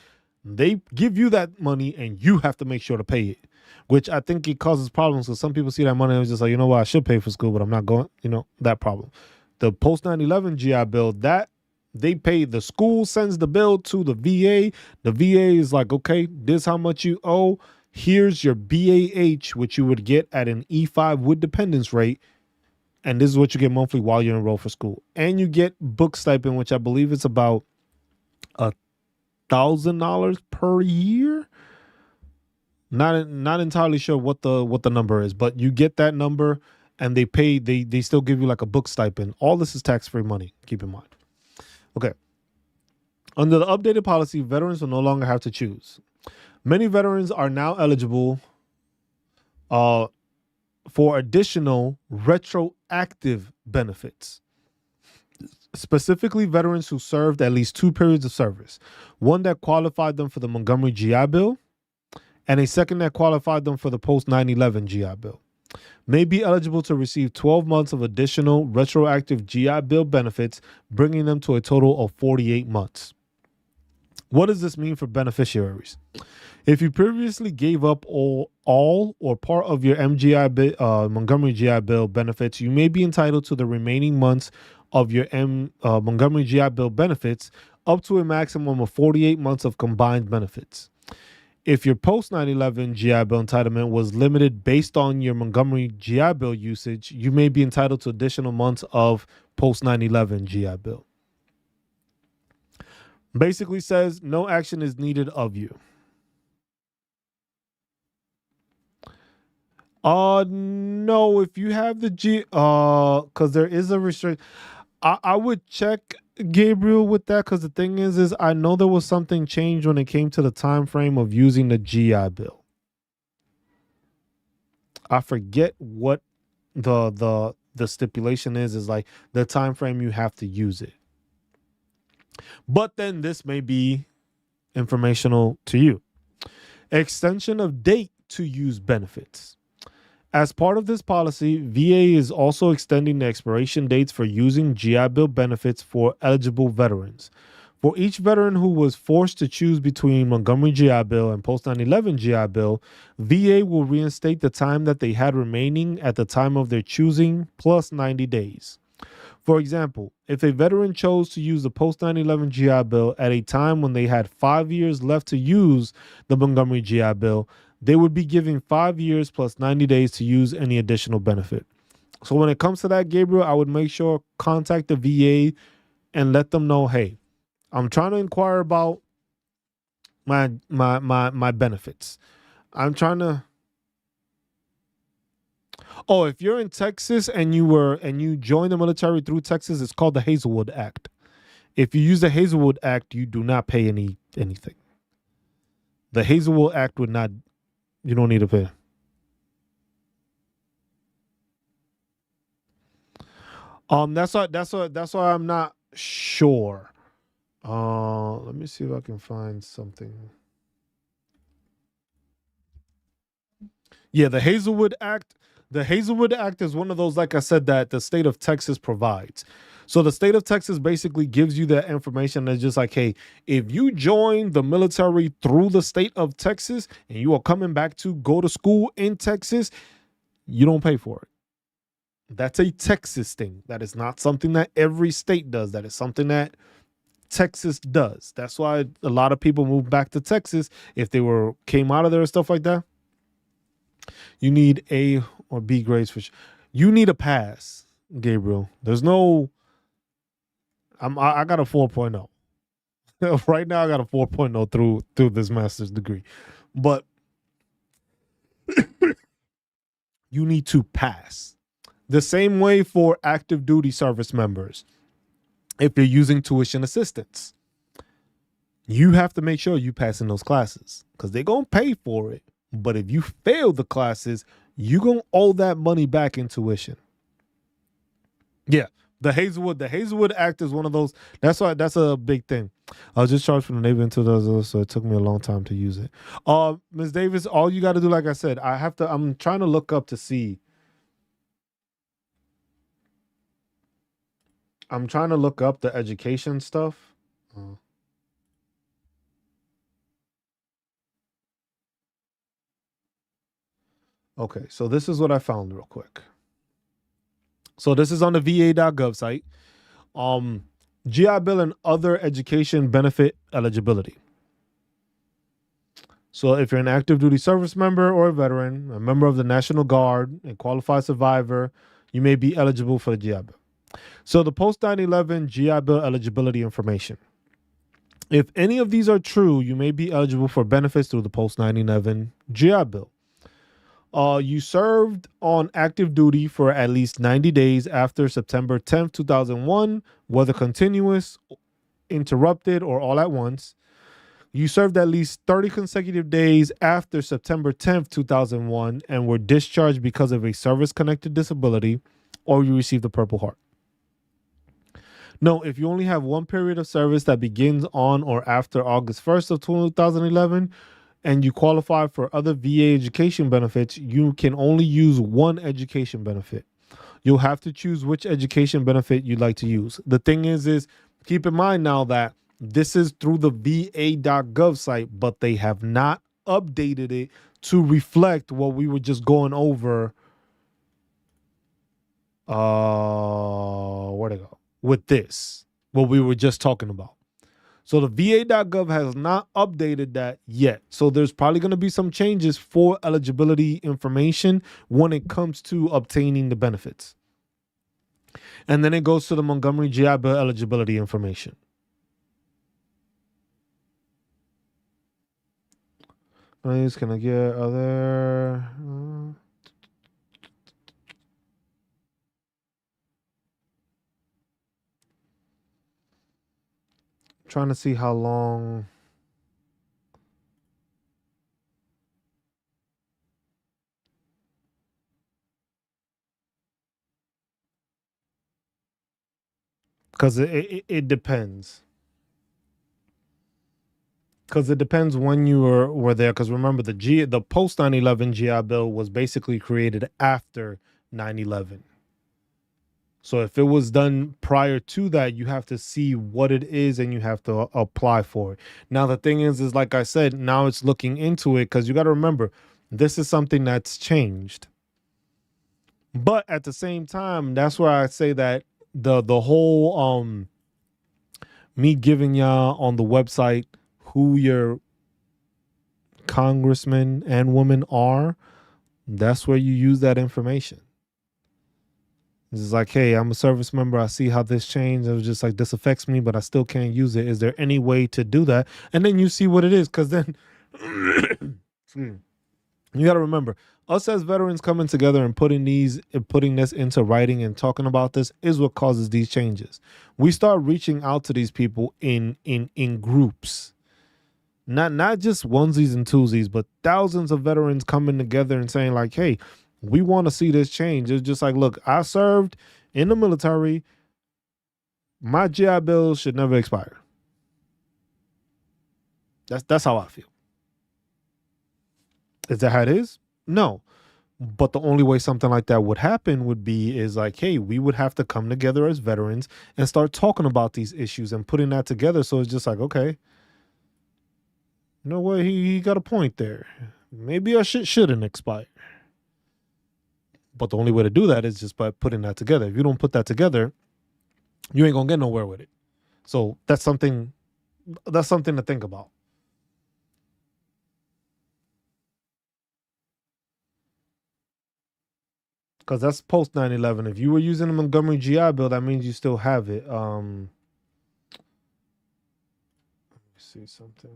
Speaker 1: They give you that money and you have to make sure to pay it, which I think it causes problems because some people see that money and it's just like, you know what, I should pay for school, but I'm not going, that problem. The post 9/11 GI Bill, that they pay, the school sends the bill to the VA. The VA is like, okay, this is how much you owe. Here's your BAH, which you would get at an E5 with dependence rate. And this is what you get monthly while you're enrolled for school. And you get book stipend, which I believe it's about $1,000 per year. Not entirely sure what the number is, but you get that number and they still give you like a book stipend. All this is tax-free money, keep in mind. Okay. Under the updated policy, veterans will no longer have to choose. Many veterans are now eligible for additional retroactive benefits. Specifically, veterans who served at least 2 periods of service. One that qualified them for the Montgomery GI Bill, and a second that qualified them for the post 9/11 GI Bill, may be eligible to receive 12 months of additional retroactive GI Bill benefits, bringing them to a total of 48 months. What does this mean for beneficiaries? If you previously gave up all or part of your Montgomery GI Bill benefits, you may be entitled to the remaining months of your Montgomery GI Bill benefits, up to a maximum of 48 months of combined benefits. If your post 9/11 GI Bill entitlement was limited based on your Montgomery GI Bill usage, you may be entitled to additional months of post 9/11 GI Bill. Basically says no action is needed of you. No, if you have the because there is a restrict. I would check, Gabriel, with that, because the thing is I know there was something changed when it came to the time frame of using the GI Bill. I forget what the stipulation is like the time frame you have to use it. But then this may be informational to you. Extension of date to use benefits. As part of this policy, VA is also extending the expiration dates for using GI Bill benefits for eligible veterans. For each veteran who was forced to choose between Montgomery GI Bill and post 9/11 GI Bill, VA will reinstate the time that they had remaining at the time of their choosing plus 90 days. For example, if a veteran chose to use the post 9/11 GI Bill at a time when they had 5 years left to use the Montgomery GI Bill, they would be given 5 years plus 90 days to use any additional benefit. So when it comes to that, Gabriel, I would make sure contact the VA and let them know, hey, I'm trying to inquire about my benefits. I'm trying to. Oh, if you're in Texas and you joined the military through Texas, it's called the Hazelwood Act. If you use the Hazelwood Act, you do not pay anything. The Hazelwood Act would not. You don't need to pay. That's why I'm not sure. Let me see if I can find something. Yeah, the Hazelwood Act. The Hazelwood Act is one of those, like I said, that the state of Texas provides. So the state of Texas basically gives you that information that's just like, hey, if you join the military through the state of Texas and you are coming back to go to school in Texas, you don't pay for it. That's a Texas thing. That is not something that every state does. That is something that Texas does. That's why a lot of people move back to Texas if they came out of there and stuff like that. You need A or B grades for sure. You need a pass, Gabriel. There's no. I got a 4.0. Right now I got a 4.0 through this master's degree. But you need to pass. The same way for active duty service members. If you're using tuition assistance, you have to make sure you pass in those classes because they're going to pay for it. But if you fail the classes, you're going to owe that money back in tuition. Yeah. The Hazelwood Act is one of those. That's why that's a big thing. I was just charged from the Navy in 2000, so it took me a long time to use it. Ms. Davis, all you got to do, like I said, I'm trying to look up to see. I'm trying to look up the education stuff. Okay, so this is what I found real quick. So this is on the va.gov site. GI Bill and other education benefit eligibility. So if you're an active duty service member or a veteran, a member of the National Guard, a qualified survivor, you may be eligible for the GI Bill. So the post 9/11 GI Bill eligibility information. If any of these are true, you may be eligible for benefits through the post 9/11 GI Bill. You served on active duty for at least 90 days after September 10th, 2001, whether continuous, interrupted, or all at once. You served at least 30 consecutive days after September 10th, 2001, and were discharged because of a service-connected disability, or you received the Purple Heart. No, if you only have one period of service that begins on or after August 1st of 2011, and you qualify for other VA education benefits, you can only use one education benefit. You'll have to choose which education benefit you'd like to use. The thing is keep in mind now that this is through the va.gov site, but they have not updated it to reflect what we were just going over. Where'd it go? With this, what we were just talking about. So the va.gov has not updated that yet. So there's probably going to be some changes for eligibility information when it comes to obtaining the benefits. And then it goes to the Montgomery GI Bill eligibility information. Can I get other? Trying to see how long. Because it depends. Because it depends when you were there. Because remember, the post 9/11 GI Bill was basically created after 9/11. So if it was done prior to that, you have to see what it is and you have to apply for it. Now, the thing is like I said, now it's looking into it because you got to remember, this is something that's changed. But at the same time, that's where I say that the whole me giving y'all on the website who your congressmen and women are, that's where you use that information. It's like, hey, I'm a service member. I see how this changed. It was just like, this affects me, but I still can't use it. Is there any way to do that? And then you see what it is. Because then you got to remember, us as veterans coming together and putting this into writing and talking about this is what causes these changes. We start reaching out to these people in groups, not just onesies and twosies, but thousands of veterans coming together and saying like, hey, we want to see this change. It's just like, look, I served in the military. My GI Bill should never expire. That's how I feel. Is that how it is? No. But the only way something like that would happen would be is like, hey, we would have to come together as veterans and start talking about these issues and putting that together. So it's just like, okay, you know what? He got a point there. Maybe our shit shouldn't expire. But the only way to do that is just by putting that together. If you don't put that together, you ain't gonna get nowhere with it. So that's something to think about. Because that's post 9/11. If you were using the Montgomery GI Bill, that means you still have it. Let me see something.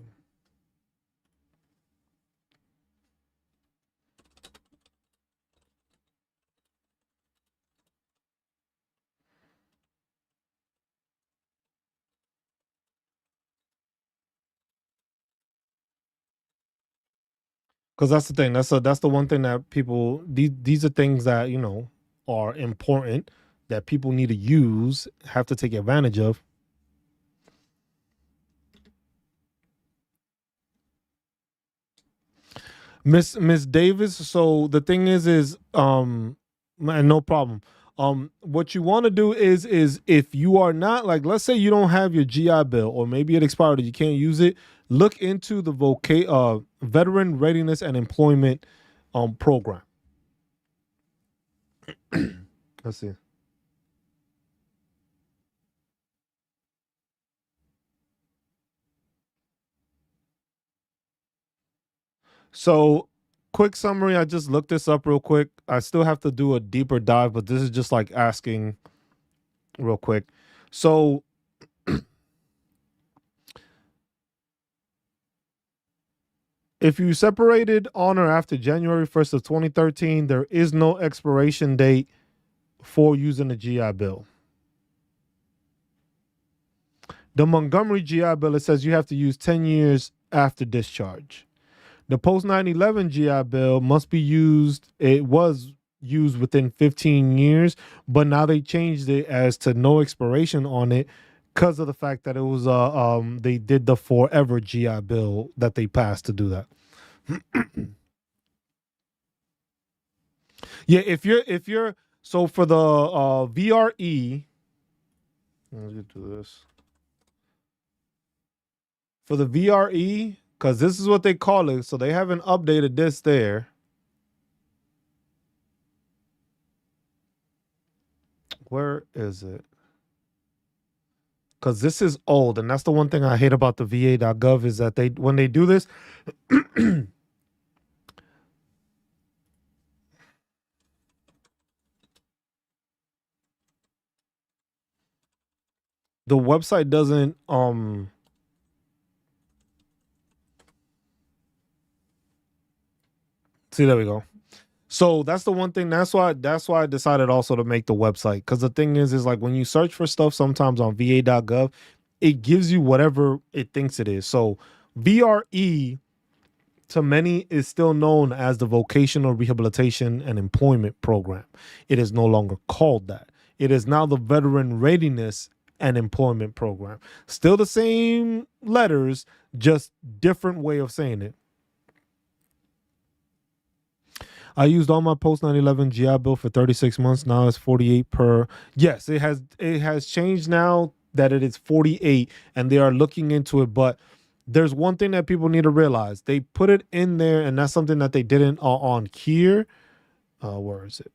Speaker 1: Because that's the thing. That's the one thing that people, these are things that are important that people need to use, have to take advantage of. Miss Davis. So the thing is man, no problem. What you want to do is if you are not, like, let's say you don't have your GI Bill or maybe it expired or you can't use it, look into the Veteran Readiness and Employment program. Let's see. So, quick summary. I just looked this up real quick. I still have to do a deeper dive, but this is just like asking real quick. So, if you separated on or after January 1st of 2013, there is no expiration date for using the GI Bill. The Montgomery GI Bill, it says you have to use 10 years after discharge. The post 9/11 GI Bill must be used. It was used within 15 years, but now they changed it as to no expiration on it because of the fact that it was they did the forever GI Bill that they passed to do that. Yeah, if you're so for the VRE, let's get to this. For the VRE, because this is what they call it, so they haven't updated this there. Where is it? Because this is old, and that's the one thing I hate about the VA.gov is that when they do this, the website doesn't see, there we go. So that's the one thing. That's why I decided also to make the website. Because the thing is like when you search for stuff sometimes on VA.gov, it gives you whatever it thinks it is. So VRE to many is still known as the Vocational Rehabilitation and Employment Program. It is no longer called that. It is now the Veteran Readiness and Employment Program. Still the same letters, just different way of saying it. I used all my post 9/11 GI Bill for 36 months. Now it's 48 per. Yes, it has changed now that it is 48 and they are looking into it. But there's one thing that people need to realize. They put it in there and that's something that they didn't on here. Where is it?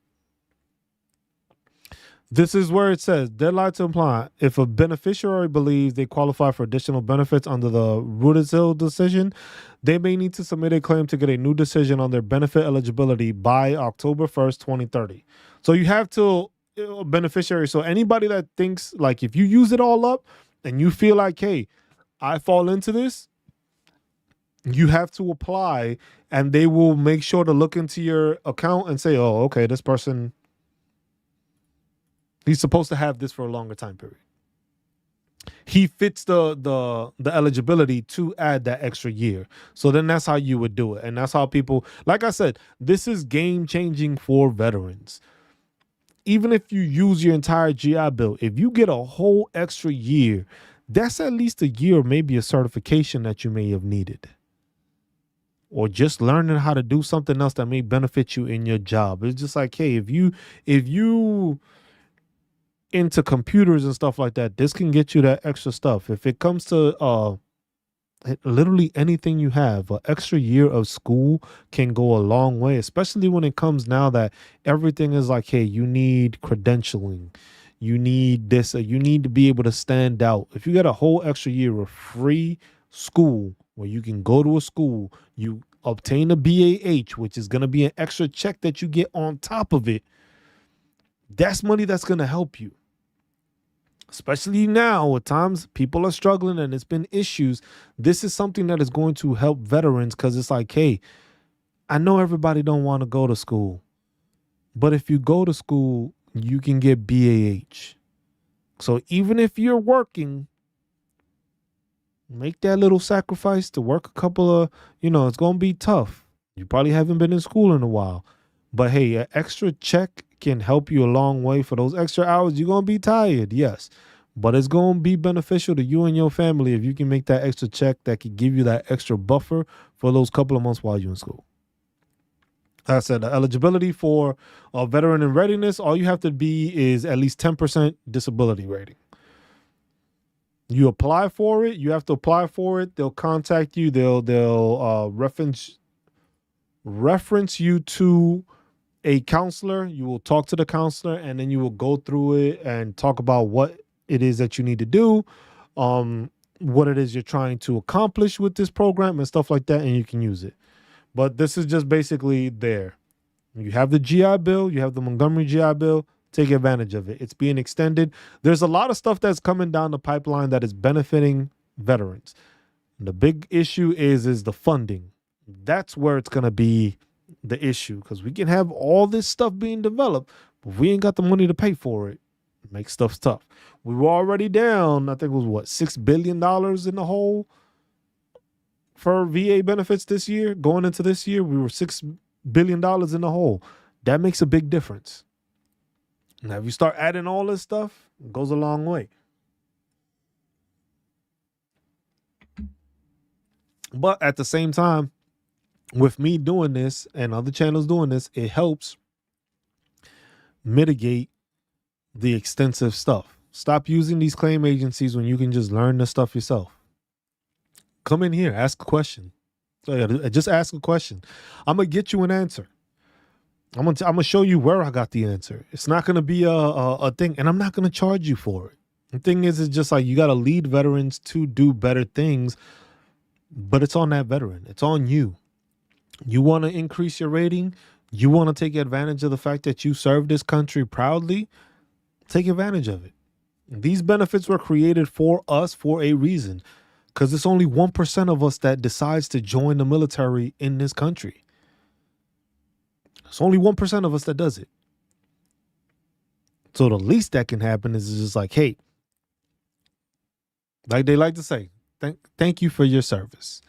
Speaker 1: This is where it says deadline to apply. If a beneficiary believes they qualify for additional benefits under the Rudisill decision, they may need to submit a claim to get a new decision on their benefit eligibility by October 1st, 2030. So you have till beneficiary. So anybody that thinks like if you use it all up and you feel like, hey, I fall into this, you have to apply, and they will make sure to look into your account and say, oh, okay, this person, he's supposed to have this for a longer time period. He fits the eligibility to add that extra year. So then that's how you would do it. And that's how people, like I said, this is game changing for veterans. Even if you use your entire GI Bill, if you get a whole extra year, that's at least a year, maybe a certification that you may have needed. Or just learning how to do something else that may benefit you in your job. It's just like, hey, if you into computers and stuff like that, this can get you that extra stuff. If it comes to literally anything you have, an extra year of school can go a long way, especially when it comes now that everything is like, hey, you need credentialing, you need this, you need to be able to stand out. If you get a whole extra year of free school where you can go to a school, you obtain a BAH, which is going to be an extra check that you get on top of it, that's money that's going to help you. Especially now, at times people are struggling and it's been issues. This is something that is going to help veterans, because it's like, hey, I know everybody don't want to go to school, but if you go to school, you can get BAH. So even if you're working, make that little sacrifice to work a couple of, it's going to be tough. You probably haven't been in school in a while, but hey, an extra check can help you a long way. For those extra hours, you're going to be tired, yes, but it's going to be beneficial to you and your family if you can make that extra check that can give you that extra buffer for those couple of months while you're in school. Like I said, the eligibility for a veteran in readiness, all you have to be is at least 10% disability rating. You apply for it. You have to apply for it. They'll contact you. They'll reference you to a counselor. You will talk to the counselor, and then you will go through it and talk about what it is that you need to do, what it is you're trying to accomplish with this program and stuff like that, and you can use it. But this is just basically there. You have the GI Bill. You have the Montgomery GI Bill. Take advantage of it. It's being extended. There's a lot of stuff that's coming down the pipeline that is benefiting veterans. And the big issue is the funding. That's where it's going to be the issue, because we can have all this stuff being developed, but if we ain't got the money to pay for it, it makes stuff tough. We were already down, I think it was $6 billion in the hole for VA benefits this year. Going into this year, we were $6 billion in the hole. That makes a big difference. Now, if you start adding all this stuff, it goes a long way. But at the same time, with me doing this and other channels doing this, it helps mitigate the extensive stuff. Stop using these claim agencies when you can just learn the stuff yourself. Come in here, ask a question. Just ask a question. I'm going to get you an answer. I'm gonna show you where I got the answer. It's not gonna be a thing, and I'm not gonna charge you for it. The thing is, it's just like you gotta lead veterans to do better things, but it's on that veteran. It's on you. You want to increase your rating. You want to take advantage of the fact that you served this country proudly. Take advantage of it. These benefits were created for us for a reason, because it's only 1% of us that decides to join the military in this country. It's only 1% of us that does it. So the least that can happen is just like, hey, like they like to say, thank you for your service.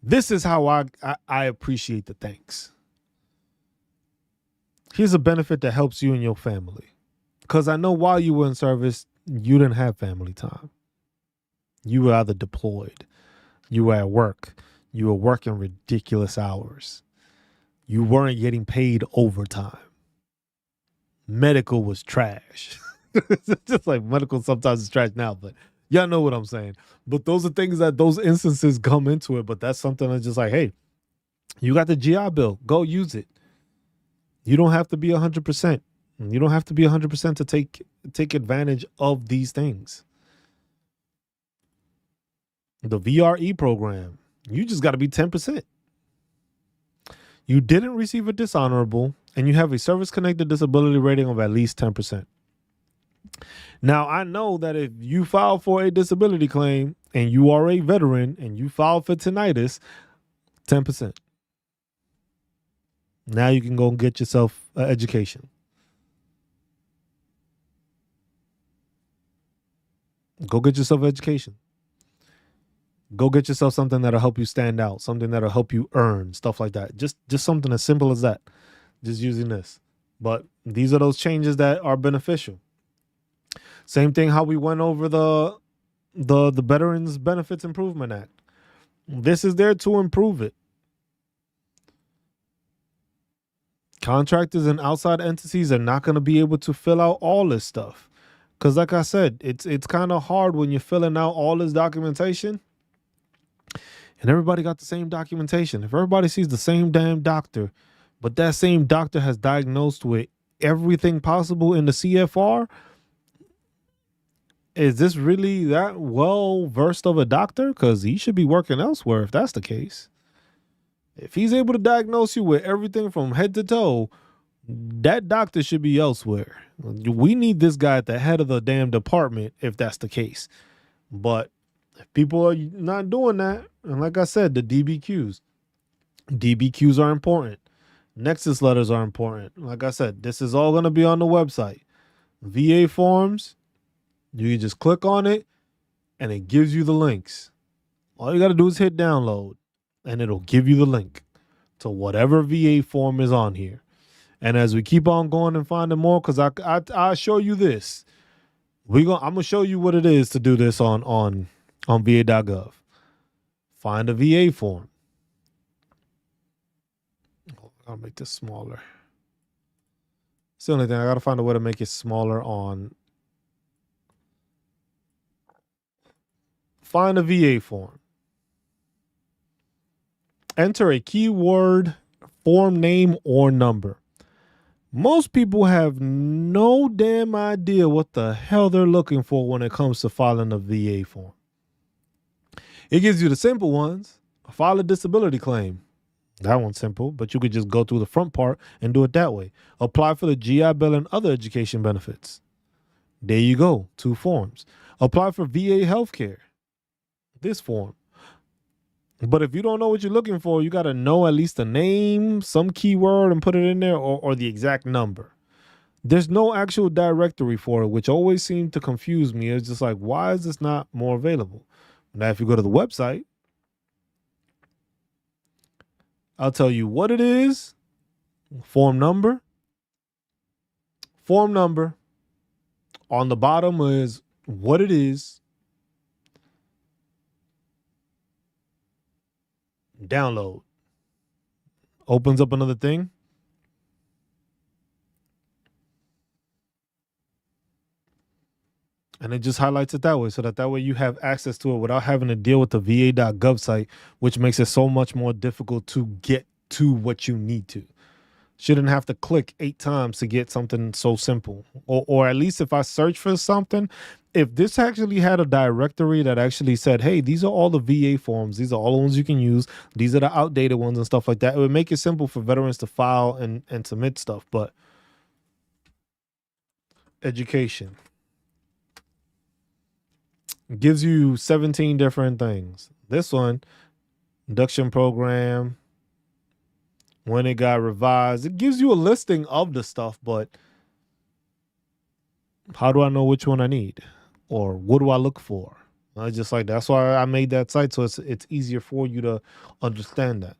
Speaker 1: This is how I appreciate the thanks. Here's a benefit that helps you and your family. Because I know while you were in service, you didn't have family time. You were either deployed, you were at work, you were working ridiculous hours. You weren't getting paid overtime. Medical was trash. Just like medical sometimes is trash now, but y'all know what I'm saying. But those are things that those instances come into it. But that's something that's just like, hey, you got the GI Bill. Go use it. You don't have to be 100%. You don't have to be 100% to take advantage of these things. The VRE program, you just got to be 10%. You didn't receive a dishonorable. and you have a service-connected disability rating of at least 10%. Now, I know that if you file for a disability claim and you are a veteran and you file for tinnitus, 10%. Now you can go and get yourself an education. Go get yourself education. Go get yourself something that'll help you stand out, something that'll help you earn, stuff like that. Just something as simple as that. Just using this. But these are those changes that are beneficial. Same thing how we went over the Veterans Benefits Improvement Act. This is there to improve it. Contractors and outside entities are not going to be able to fill out all this stuff. Because like I said, it's kind of hard when you're filling out all this documentation and everybody got the same documentation. If everybody sees the same damn doctor, but that same doctor has diagnosed with everything possible in the CFR, is this really that well versed of a doctor? Because he should be working elsewhere if that's the case. If he's able to diagnose you with everything from head to toe, that doctor should be elsewhere. We need this guy at the head of the damn department if that's the case. But if people are not doing that, and like I said, the DBQs are important. Nexus letters are important. Like I said, this is all going to be on the website. VA forms, you can just click on it and it gives you the links. All you got to do is hit download and it'll give you the link to whatever VA form is on here. And as we keep on going and finding more, because I show you this, I'm gonna show you what it is to do this on VA.gov. Find a VA form. I'll make this smaller. It's the only thing. I gotta find a way to make it smaller on. Find a VA form. Enter a keyword, form name, or number. Most people have no damn idea what the hell they're looking for when it comes to filing a VA form. It gives you the simple ones. File a disability claim. That one's simple, but you could just go through the front part and do it that way. Apply for the GI Bill and other education benefits. There you go, 2 forms. Apply for VA healthcare. This form. But if you don't know what you're looking for, you got to know at least the name, some keyword, and put it in there, or the exact number. There's no actual directory for it, which always seemed to confuse me. It's just like, why is this not more available? Now, if you go to the website, I'll tell you what it is, form number. Form number. On the bottom is what it is. Download. Opens up another thing. And it just highlights it that way, so that way you have access to it without having to deal with the va.gov site, which makes it so much more difficult to get to what you need to. Shouldn't have to click 8 times to get something so simple. Or at least if I search for something, if this actually had a directory that actually said, hey, these are all the VA forms, these are all the ones you can use, these are the outdated ones and stuff like that, it would make it simple for veterans to file and submit stuff. But education gives you 17 different things. This one, induction program, when it got revised, it gives you a listing of the stuff, but how do I know which one I need? Or what do I look for? I just like, that's why I made that site, so it's easier for you to understand that.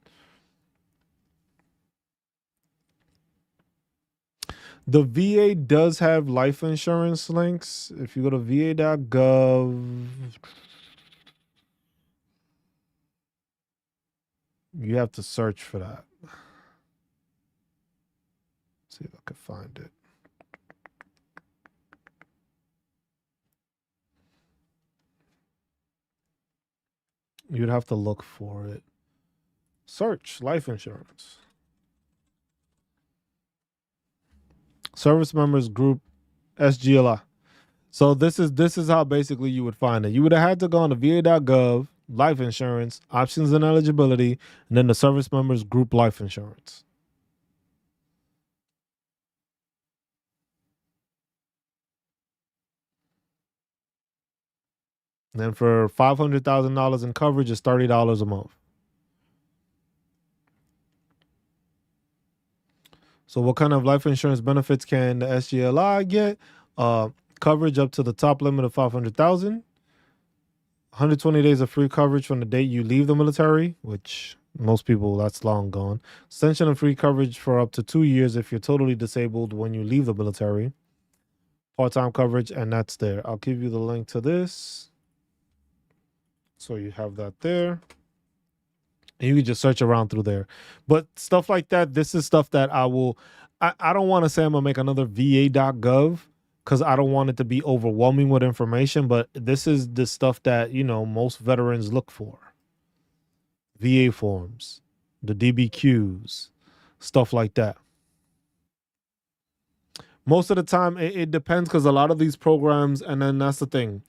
Speaker 1: The VA does have life insurance links. If you go to va.gov, you have to search for that. Let's see if I can find it. You'd have to look for it. Search life insurance. Service members group SGLI. So this is how basically you would find it. You would have had to go on to va.gov, life insurance, options and eligibility, and then the service members group life insurance. And then for $500,000 in coverage, it's $30 a month. So what kind of life insurance benefits can the SGLI get? Coverage up to the top limit of 500,000. 120 days of free coverage from the date you leave the military, which most people, that's long gone. Extension of free coverage for up to 2 years if you're totally disabled when you leave the military. Part-time coverage, and that's there. I'll give you the link to this. So you have that there. And you can just search around through there. But stuff like that, this is stuff that I don't want to say I'm going to make another va.gov because I don't want it to be overwhelming with information, but this is the stuff that, most veterans look for. VA forms, the DBQs, stuff like that. Most of the time, it depends because a lot of these programs, and then that's the thing.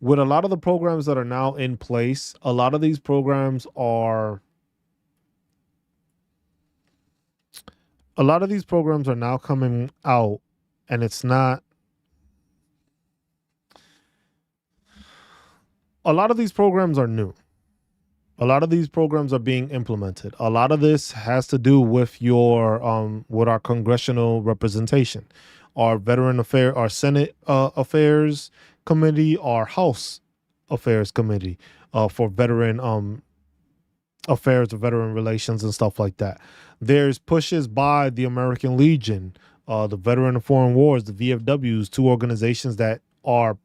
Speaker 1: With a lot of the programs that are now in place, a lot of these programs are now coming out, and it's not. A lot of these programs are new. A lot of these programs are being implemented. A lot of this has to do with with our congressional representation, our veteran affair, our Senate affairs committee, our House affairs committee for veteran affairs, veteran relations, and stuff like that. There's pushes by the American Legion, the Veteran of Foreign Wars, the VFWs, two organizations that are,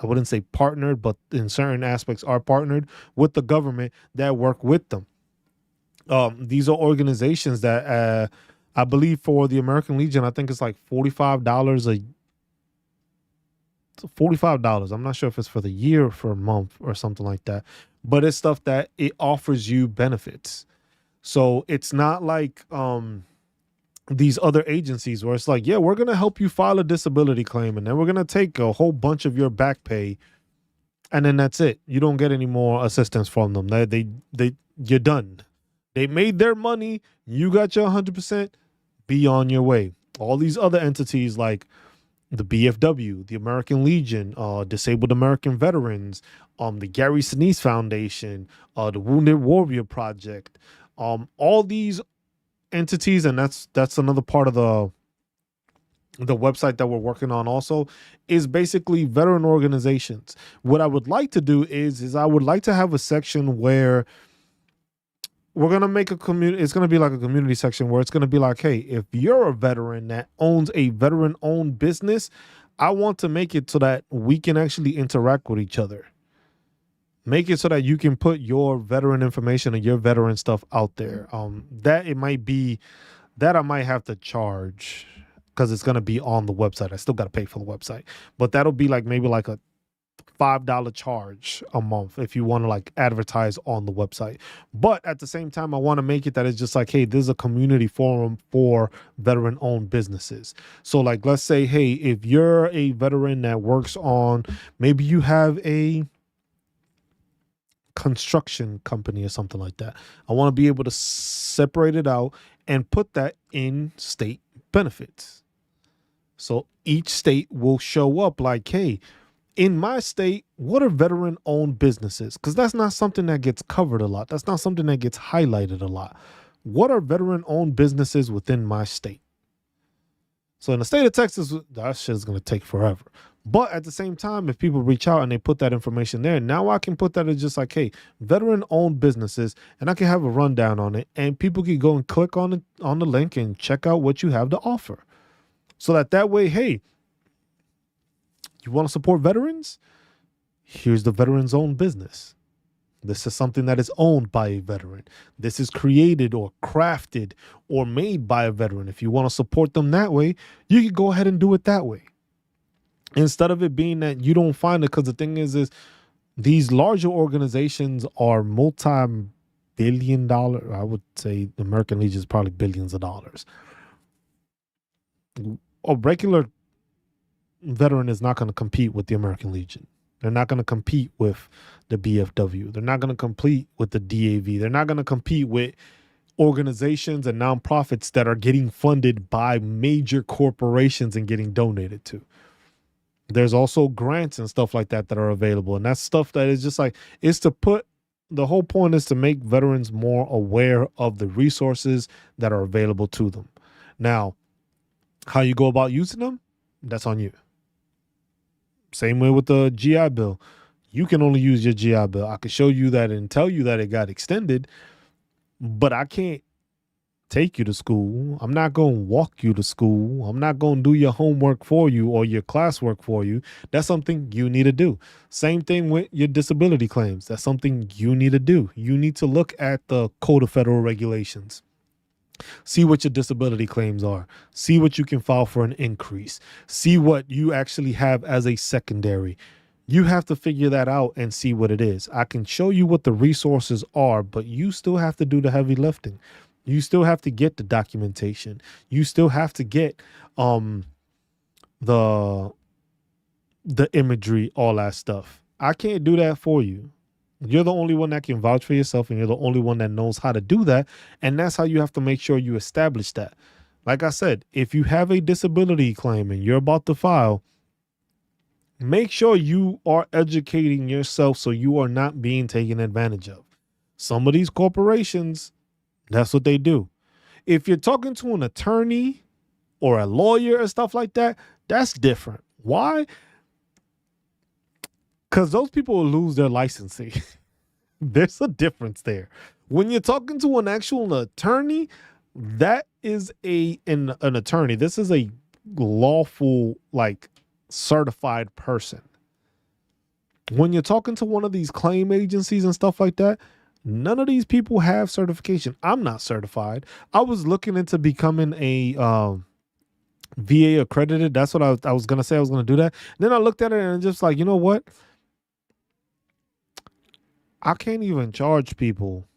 Speaker 1: I wouldn't say partnered, but in certain aspects are partnered with the government that work with them. These are organizations that I believe for the American Legion, I think it's like $45 $45. I'm not sure if it's for the year or for a month or something like that, but it's stuff that it offers you benefits. So it's not like these other agencies where it's like, yeah, we're going to help you file a disability claim and then we're going to take a whole bunch of your back pay and then that's it. You don't get any more assistance from them. You're done. They made their money. You got your 100%. Be on your way. All these other entities like the BFW, the American Legion, Disabled American Veterans, the Gary Sinise Foundation, the Wounded Warrior Project, all these entities, and that's another part of the website that we're working on also, is basically veteran organizations. What I would like to do is I would like to have a section where we're going to make a community. It's going to be like a community section where it's going to be like, hey, if you're a veteran that owns a veteran owned business, I want to make it so that we can actually interact with each other. Make it so that you can put your veteran information and your veteran stuff out there. That it might be that I might have to charge because it's going to be on the website. I still got to pay for the website, but that'll be like maybe like a $5 charge a month if you want to like advertise on the website. But at the same time, I want to make it that it's just like, hey, this is a community forum for veteran owned businesses. So like, let's say, hey, if you're a veteran that works on, maybe you have a construction company or something like that. I want to be able to separate it out and put that in state benefits. So each state will show up like, hey, in my state, what are veteran owned businesses? Because that's not something that gets covered a lot. That's not something that gets highlighted a lot. What are veteran owned businesses within my state? So in the state of Texas, that shit is going to take forever. But at the same time, if people reach out and they put that information there, now I can put that as just like, hey, veteran owned businesses, and I can have a rundown on it, and people can go and click on it, on the link, and check out what you have to offer. So that way, hey, you want to support veterans? Here's the veteran's own business. This is something that is owned by a veteran. This is created or crafted or made by a veteran. If you want to support them that way, you can go ahead and do it that way. Instead of it being that you don't find it, because the thing is these larger organizations are multi-billion dollar. I would say the American Legion is probably billions of dollars. A regular veteran is not going to compete with the American Legion. They're not going to compete with the BFW. They're not going to compete with the DAV. They're not going to compete with organizations and nonprofits that are getting funded by major corporations and getting donated to. There's also grants and stuff like that that are available. And that's stuff that is just like, it's to put, the whole point is to make veterans more aware of the resources that are available to them. Now, how you go about using them, that's on you. Same way with the GI Bill. You can only use your GI Bill. I can show you that and tell you that it got extended, but I can't take you to school. I'm not going to walk you to school. I'm not going to do your homework for you or your classwork for you. That's something you need to do. Same thing with your disability claims. That's something you need to do. You need to look at the Code of Federal Regulations. See what your disability claims are. See what you can file for an increase. See what you actually have as a secondary. You have to figure that out and see what it is. I can show you what the resources are, but you still have to do the heavy lifting. You still have to get the documentation. You still have to get the imagery, all that stuff. I can't do that for you. You're the only one that can vouch for yourself, and you're the only one that knows how to do that. And that's how you have to make sure you establish that. Like I said, if you have a disability claim and you're about to file, make sure you are educating yourself so you are not being taken advantage of. Some of these corporations, that's what they do. If you're talking to an attorney or a lawyer and stuff like that, that's different. Why? Because those people will lose their licensing. There's a difference there. When you're talking to an actual attorney, that is an attorney. This is a lawful, like, certified person. When you're talking to one of these claim agencies and stuff like that, none of these people have certification. I'm not certified. I was looking into becoming a VA accredited. That's what I was going to say. I was going to do that. Then I looked at it and just like, you know what? I can't even charge people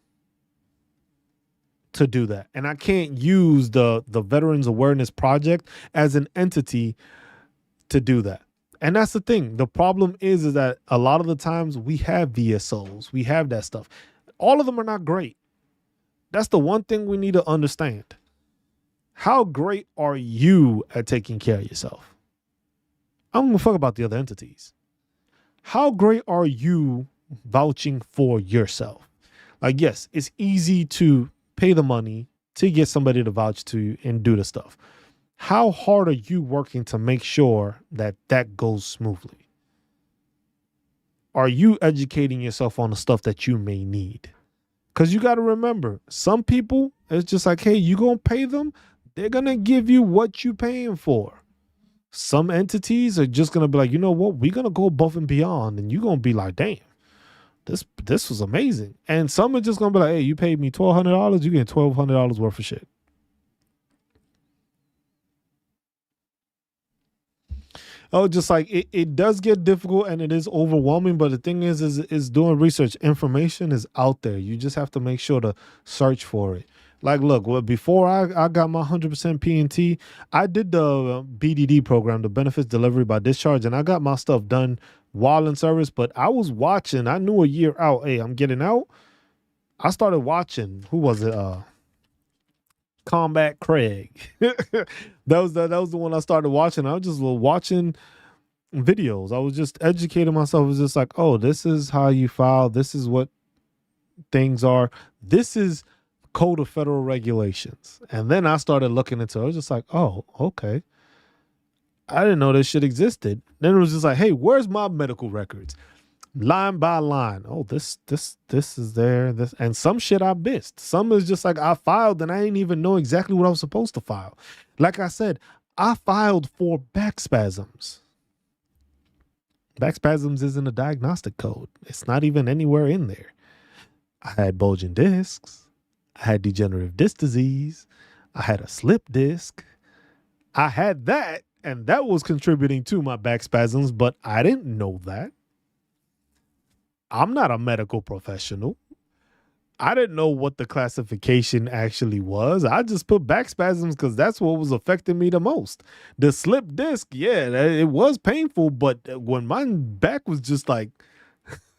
Speaker 1: to do that. And I can't use the Veterans Awareness Project as an entity to do that. And that's the thing. The problem is that a lot of the times we have VSOs. We have that stuff. All of them are not great. That's the one thing we need to understand. How great are you at taking care of yourself? I don't give a fuck about the other entities. How great are you vouching for yourself? Like, yes, it's easy to pay the money to get somebody to vouch to you and do the stuff. How hard are you working to make sure that that goes smoothly? Are you educating yourself on the stuff that you may need? Because you got to remember, some people, it's just like, hey, you going to pay them? They're going to give you what you paying for. Some entities are just going to be like, you know what? We're going to go above and beyond. And you're going to be like, damn, this was amazing. And some are just going to be like, hey, you paid me $1,200. You get $1,200 worth of shit. Oh, just like it does get difficult and it is overwhelming. But the thing is doing research. Information is out there. You just have to make sure to search for it. Like, look, before I got my 100% P&T, I did the BDD program, the Benefits Delivery by Discharge, and I got my stuff done while in service. But I was watching. I knew a year out, hey, I'm getting out. I started watching. Who was it? Combat Craig. that was the one I started watching. I was just watching videos. I was just educating myself. It was just like, oh, this is how you file. This is what things are. This is Code of Federal Regulations. And then I started looking into it. I was just like, oh, okay. I didn't know this shit existed. Then it was just like, hey, where's my medical records? Line by line. Oh, this is there. This, and some shit I missed. Some is just like I filed and I didn't even know exactly what I was supposed to file. Like I said, I filed for back spasms. Back spasms isn't a diagnostic code. It's not even anywhere in there. I had bulging discs. I had degenerative disc disease. I had a slip disc. I had that, and that was contributing to my back spasms, but I didn't know that. I'm not a medical professional. I didn't know what the classification actually was. I just put back spasms because that's what was affecting me the most. The slip disc, yeah, it was painful, but when my back was just like,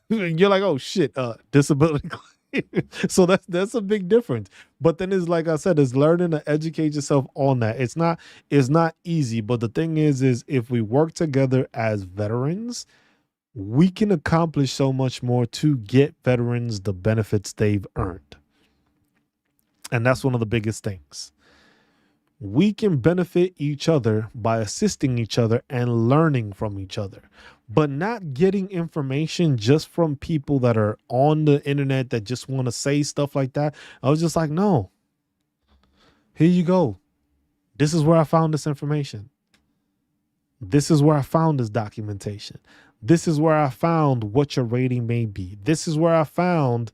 Speaker 1: you're like, oh shit, disability claim. So that's a big difference. But then it's like I said, it's learning to educate yourself on that. It's not easy, but the thing is if we work together as veterans, we can accomplish so much more to get veterans the benefits they've earned. And that's one of the biggest things. We can benefit each other by assisting each other and learning from each other, but not getting information just from people that are on the internet that just want to say stuff like that. I was just like, no, here you go. This is where I found this information. This is where I found this documentation. This is where I found what your rating may be. This is where I found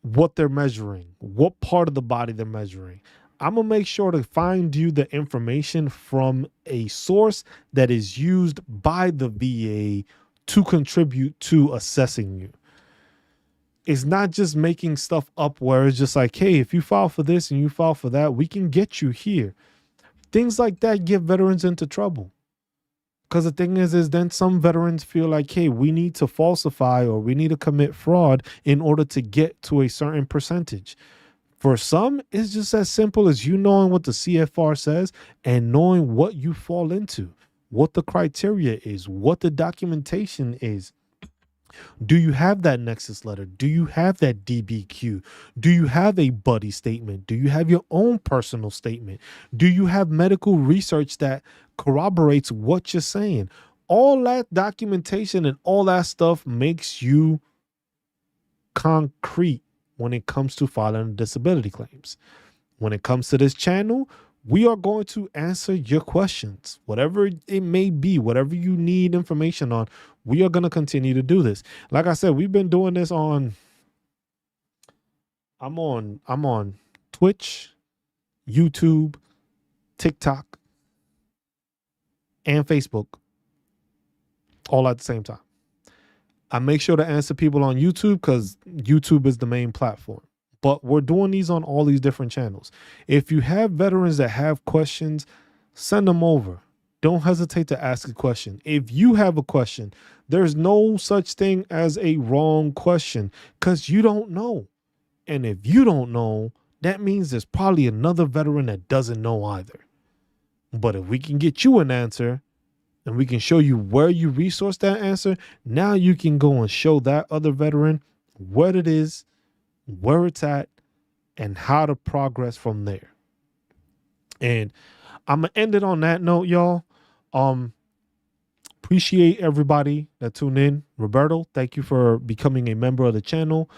Speaker 1: what they're measuring, what part of the body they're measuring. I'm going to make sure to find you the information from a source that is used by the VA to contribute to assessing you. It's not just making stuff up where it's just like, hey, if you file for this and you file for that, we can get you here. Things like that get veterans into trouble. Because the thing is then some veterans feel like, hey, we need to falsify or we need to commit fraud in order to get to a certain percentage. For some, it's just as simple as you knowing what the CFR says and knowing what you fall into, what the criteria is, what the documentation is. Do you have that nexus letter? Do you have that DBQ? Do you have a buddy statement? Do you have your own personal statement? Do you have medical research that corroborates what you're saying? All that documentation and all that stuff makes you concrete when it comes to filing disability claims. When it comes to this channel, we are going to answer your questions, whatever it may be, whatever you need information on. We are going to continue to do this. Like I said, we've been doing this I'm on Twitch, YouTube, TikTok, and Facebook all at the same time. I make sure to answer people on YouTube because YouTube is the main platform. But we're doing these on all these different channels. If you have veterans that have questions, send them over. Don't hesitate to ask a question. If you have a question, there's no such thing as a wrong question because you don't know. And if you don't know, that means there's probably another veteran that doesn't know either. But if we can get you an answer and we can show you where you resource that answer, now you can go and show that other veteran what it is, where it's at, and how to progress from there. And I'm gonna end it on that note, y'all. Appreciate everybody that tuned in. Roberto, thank you for becoming a member of the channel.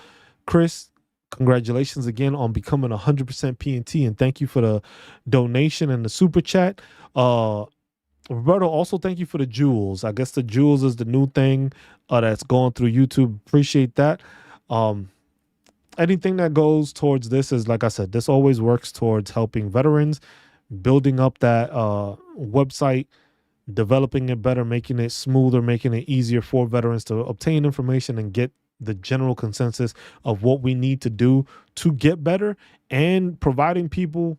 Speaker 1: Chris, congratulations again on becoming 100% PNT, and thank you for the donation and the super chat. Roberto, also thank you for the jewels. I guess the jewels is the new thing that's going through YouTube. Appreciate that. Anything that goes towards this is, like I said, this always works towards helping veterans, building up that website, developing it better, making it smoother, making it easier for veterans to obtain information and get the general consensus of what we need to do to get better, and providing people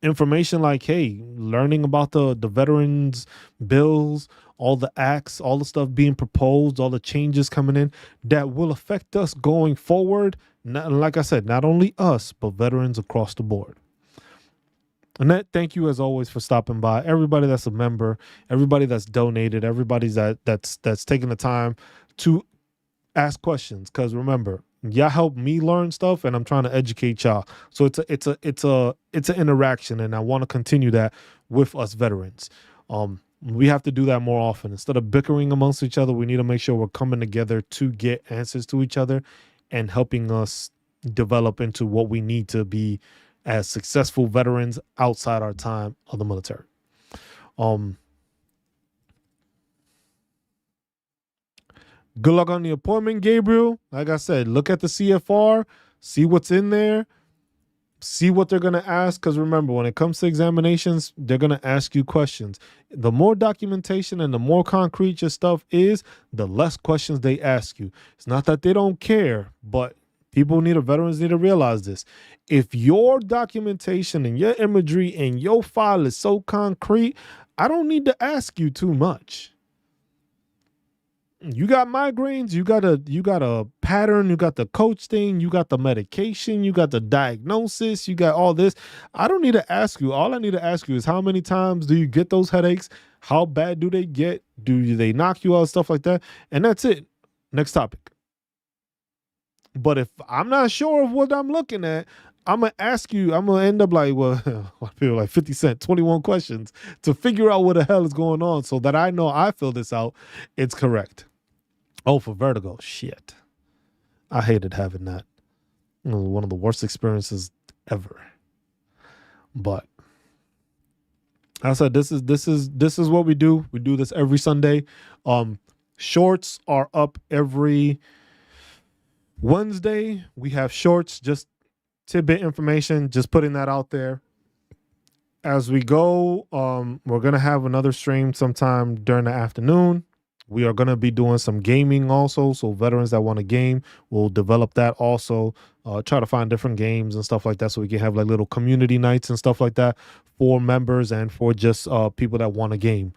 Speaker 1: information like, hey, learning about the veterans bills, all the acts, all the stuff being proposed, all the changes coming in that will affect us going forward. Not, like I said, not only us, but veterans across the board. Annette, thank you as always for stopping by. Everybody that's a member, everybody that's donated, everybody that's taking the time to ask questions. Because remember, y'all help me learn stuff, and I'm trying to educate y'all. So it's an interaction, and I want to continue that with us veterans. We have to do that more often. Instead of bickering amongst each other, we need to make sure we're coming together to get answers to each other and helping us develop into what we need to be as successful veterans outside our time of the military. Good luck on the appointment, Gabriel. Like I said, look at the CFR, see what's in there, see what they're going to ask. Because remember, when it comes to examinations, they're going to ask you questions. The more documentation and the more concrete your stuff is, the less questions they ask you. It's not that they don't care, but veterans need to realize this. If your documentation and your imagery and your file is so concrete, I don't need to ask you too much. You got migraines, you got a pattern, you got the coach thing, you got the medication, you got the diagnosis, you got all this. I don't need to ask you. All I need to ask you is how many times do you get those headaches? How bad do they get? Do they knock you out? Stuff like that. And that's it. Next topic. But if I'm not sure of what I'm looking at, I'm gonna ask you, I'm gonna end up like, well, I feel like 50 Cent, 21 questions to figure out what the hell is going on so that I know I fill this out. It's correct. Oh, for vertigo. Shit. I hated having that. It was one of the worst experiences ever. But I said this is what we do. We do this every Sunday. Shorts are up every Wednesday. We have shorts, just tidbit information, just putting that out there. As we go, we're gonna have another stream sometime during the afternoon. We are going to be doing some gaming also. So veterans that want to game, we'll develop that also. Try to find different games and stuff like that so we can have like little community nights and stuff like that for members and for just people that want to game.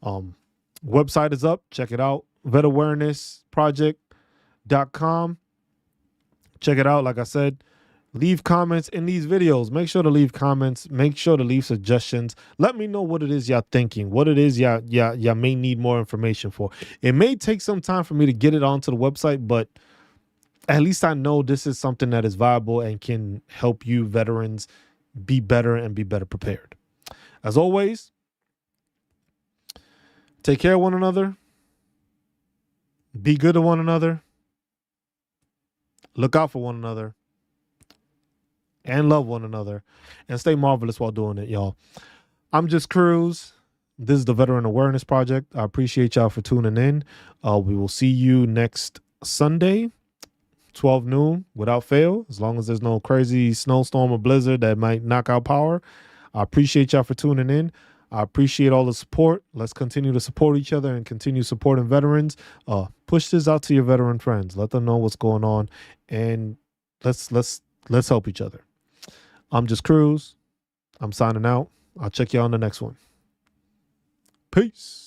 Speaker 1: Website is up. Check it out. vetawarenessproject.com. Check it out. Like I said, leave comments in these videos. Make sure to leave comments. Make sure to leave suggestions. Let me know what it is y'all thinking, what it is y'all may need more information for. It may take some time for me to get it onto the website, but at least I know this is something that is viable and can help you veterans be better and be better prepared. As always, take care of one another. Be good to one another. Look out for one another. And love one another, and stay marvelous while doing it, y'all. I'm just Cruz. This is the Veteran Awareness Project. I appreciate y'all for tuning in. We will see you next Sunday, 12 noon, without fail, as long as there's no crazy snowstorm or blizzard that might knock out power. I appreciate y'all for tuning in. I appreciate all the support. Let's continue to support each other and continue supporting veterans. Push this out to your veteran friends. Let them know what's going on, and let's help each other. I'm just Cruz. I'm signing out. I'll check you on the next one. Peace.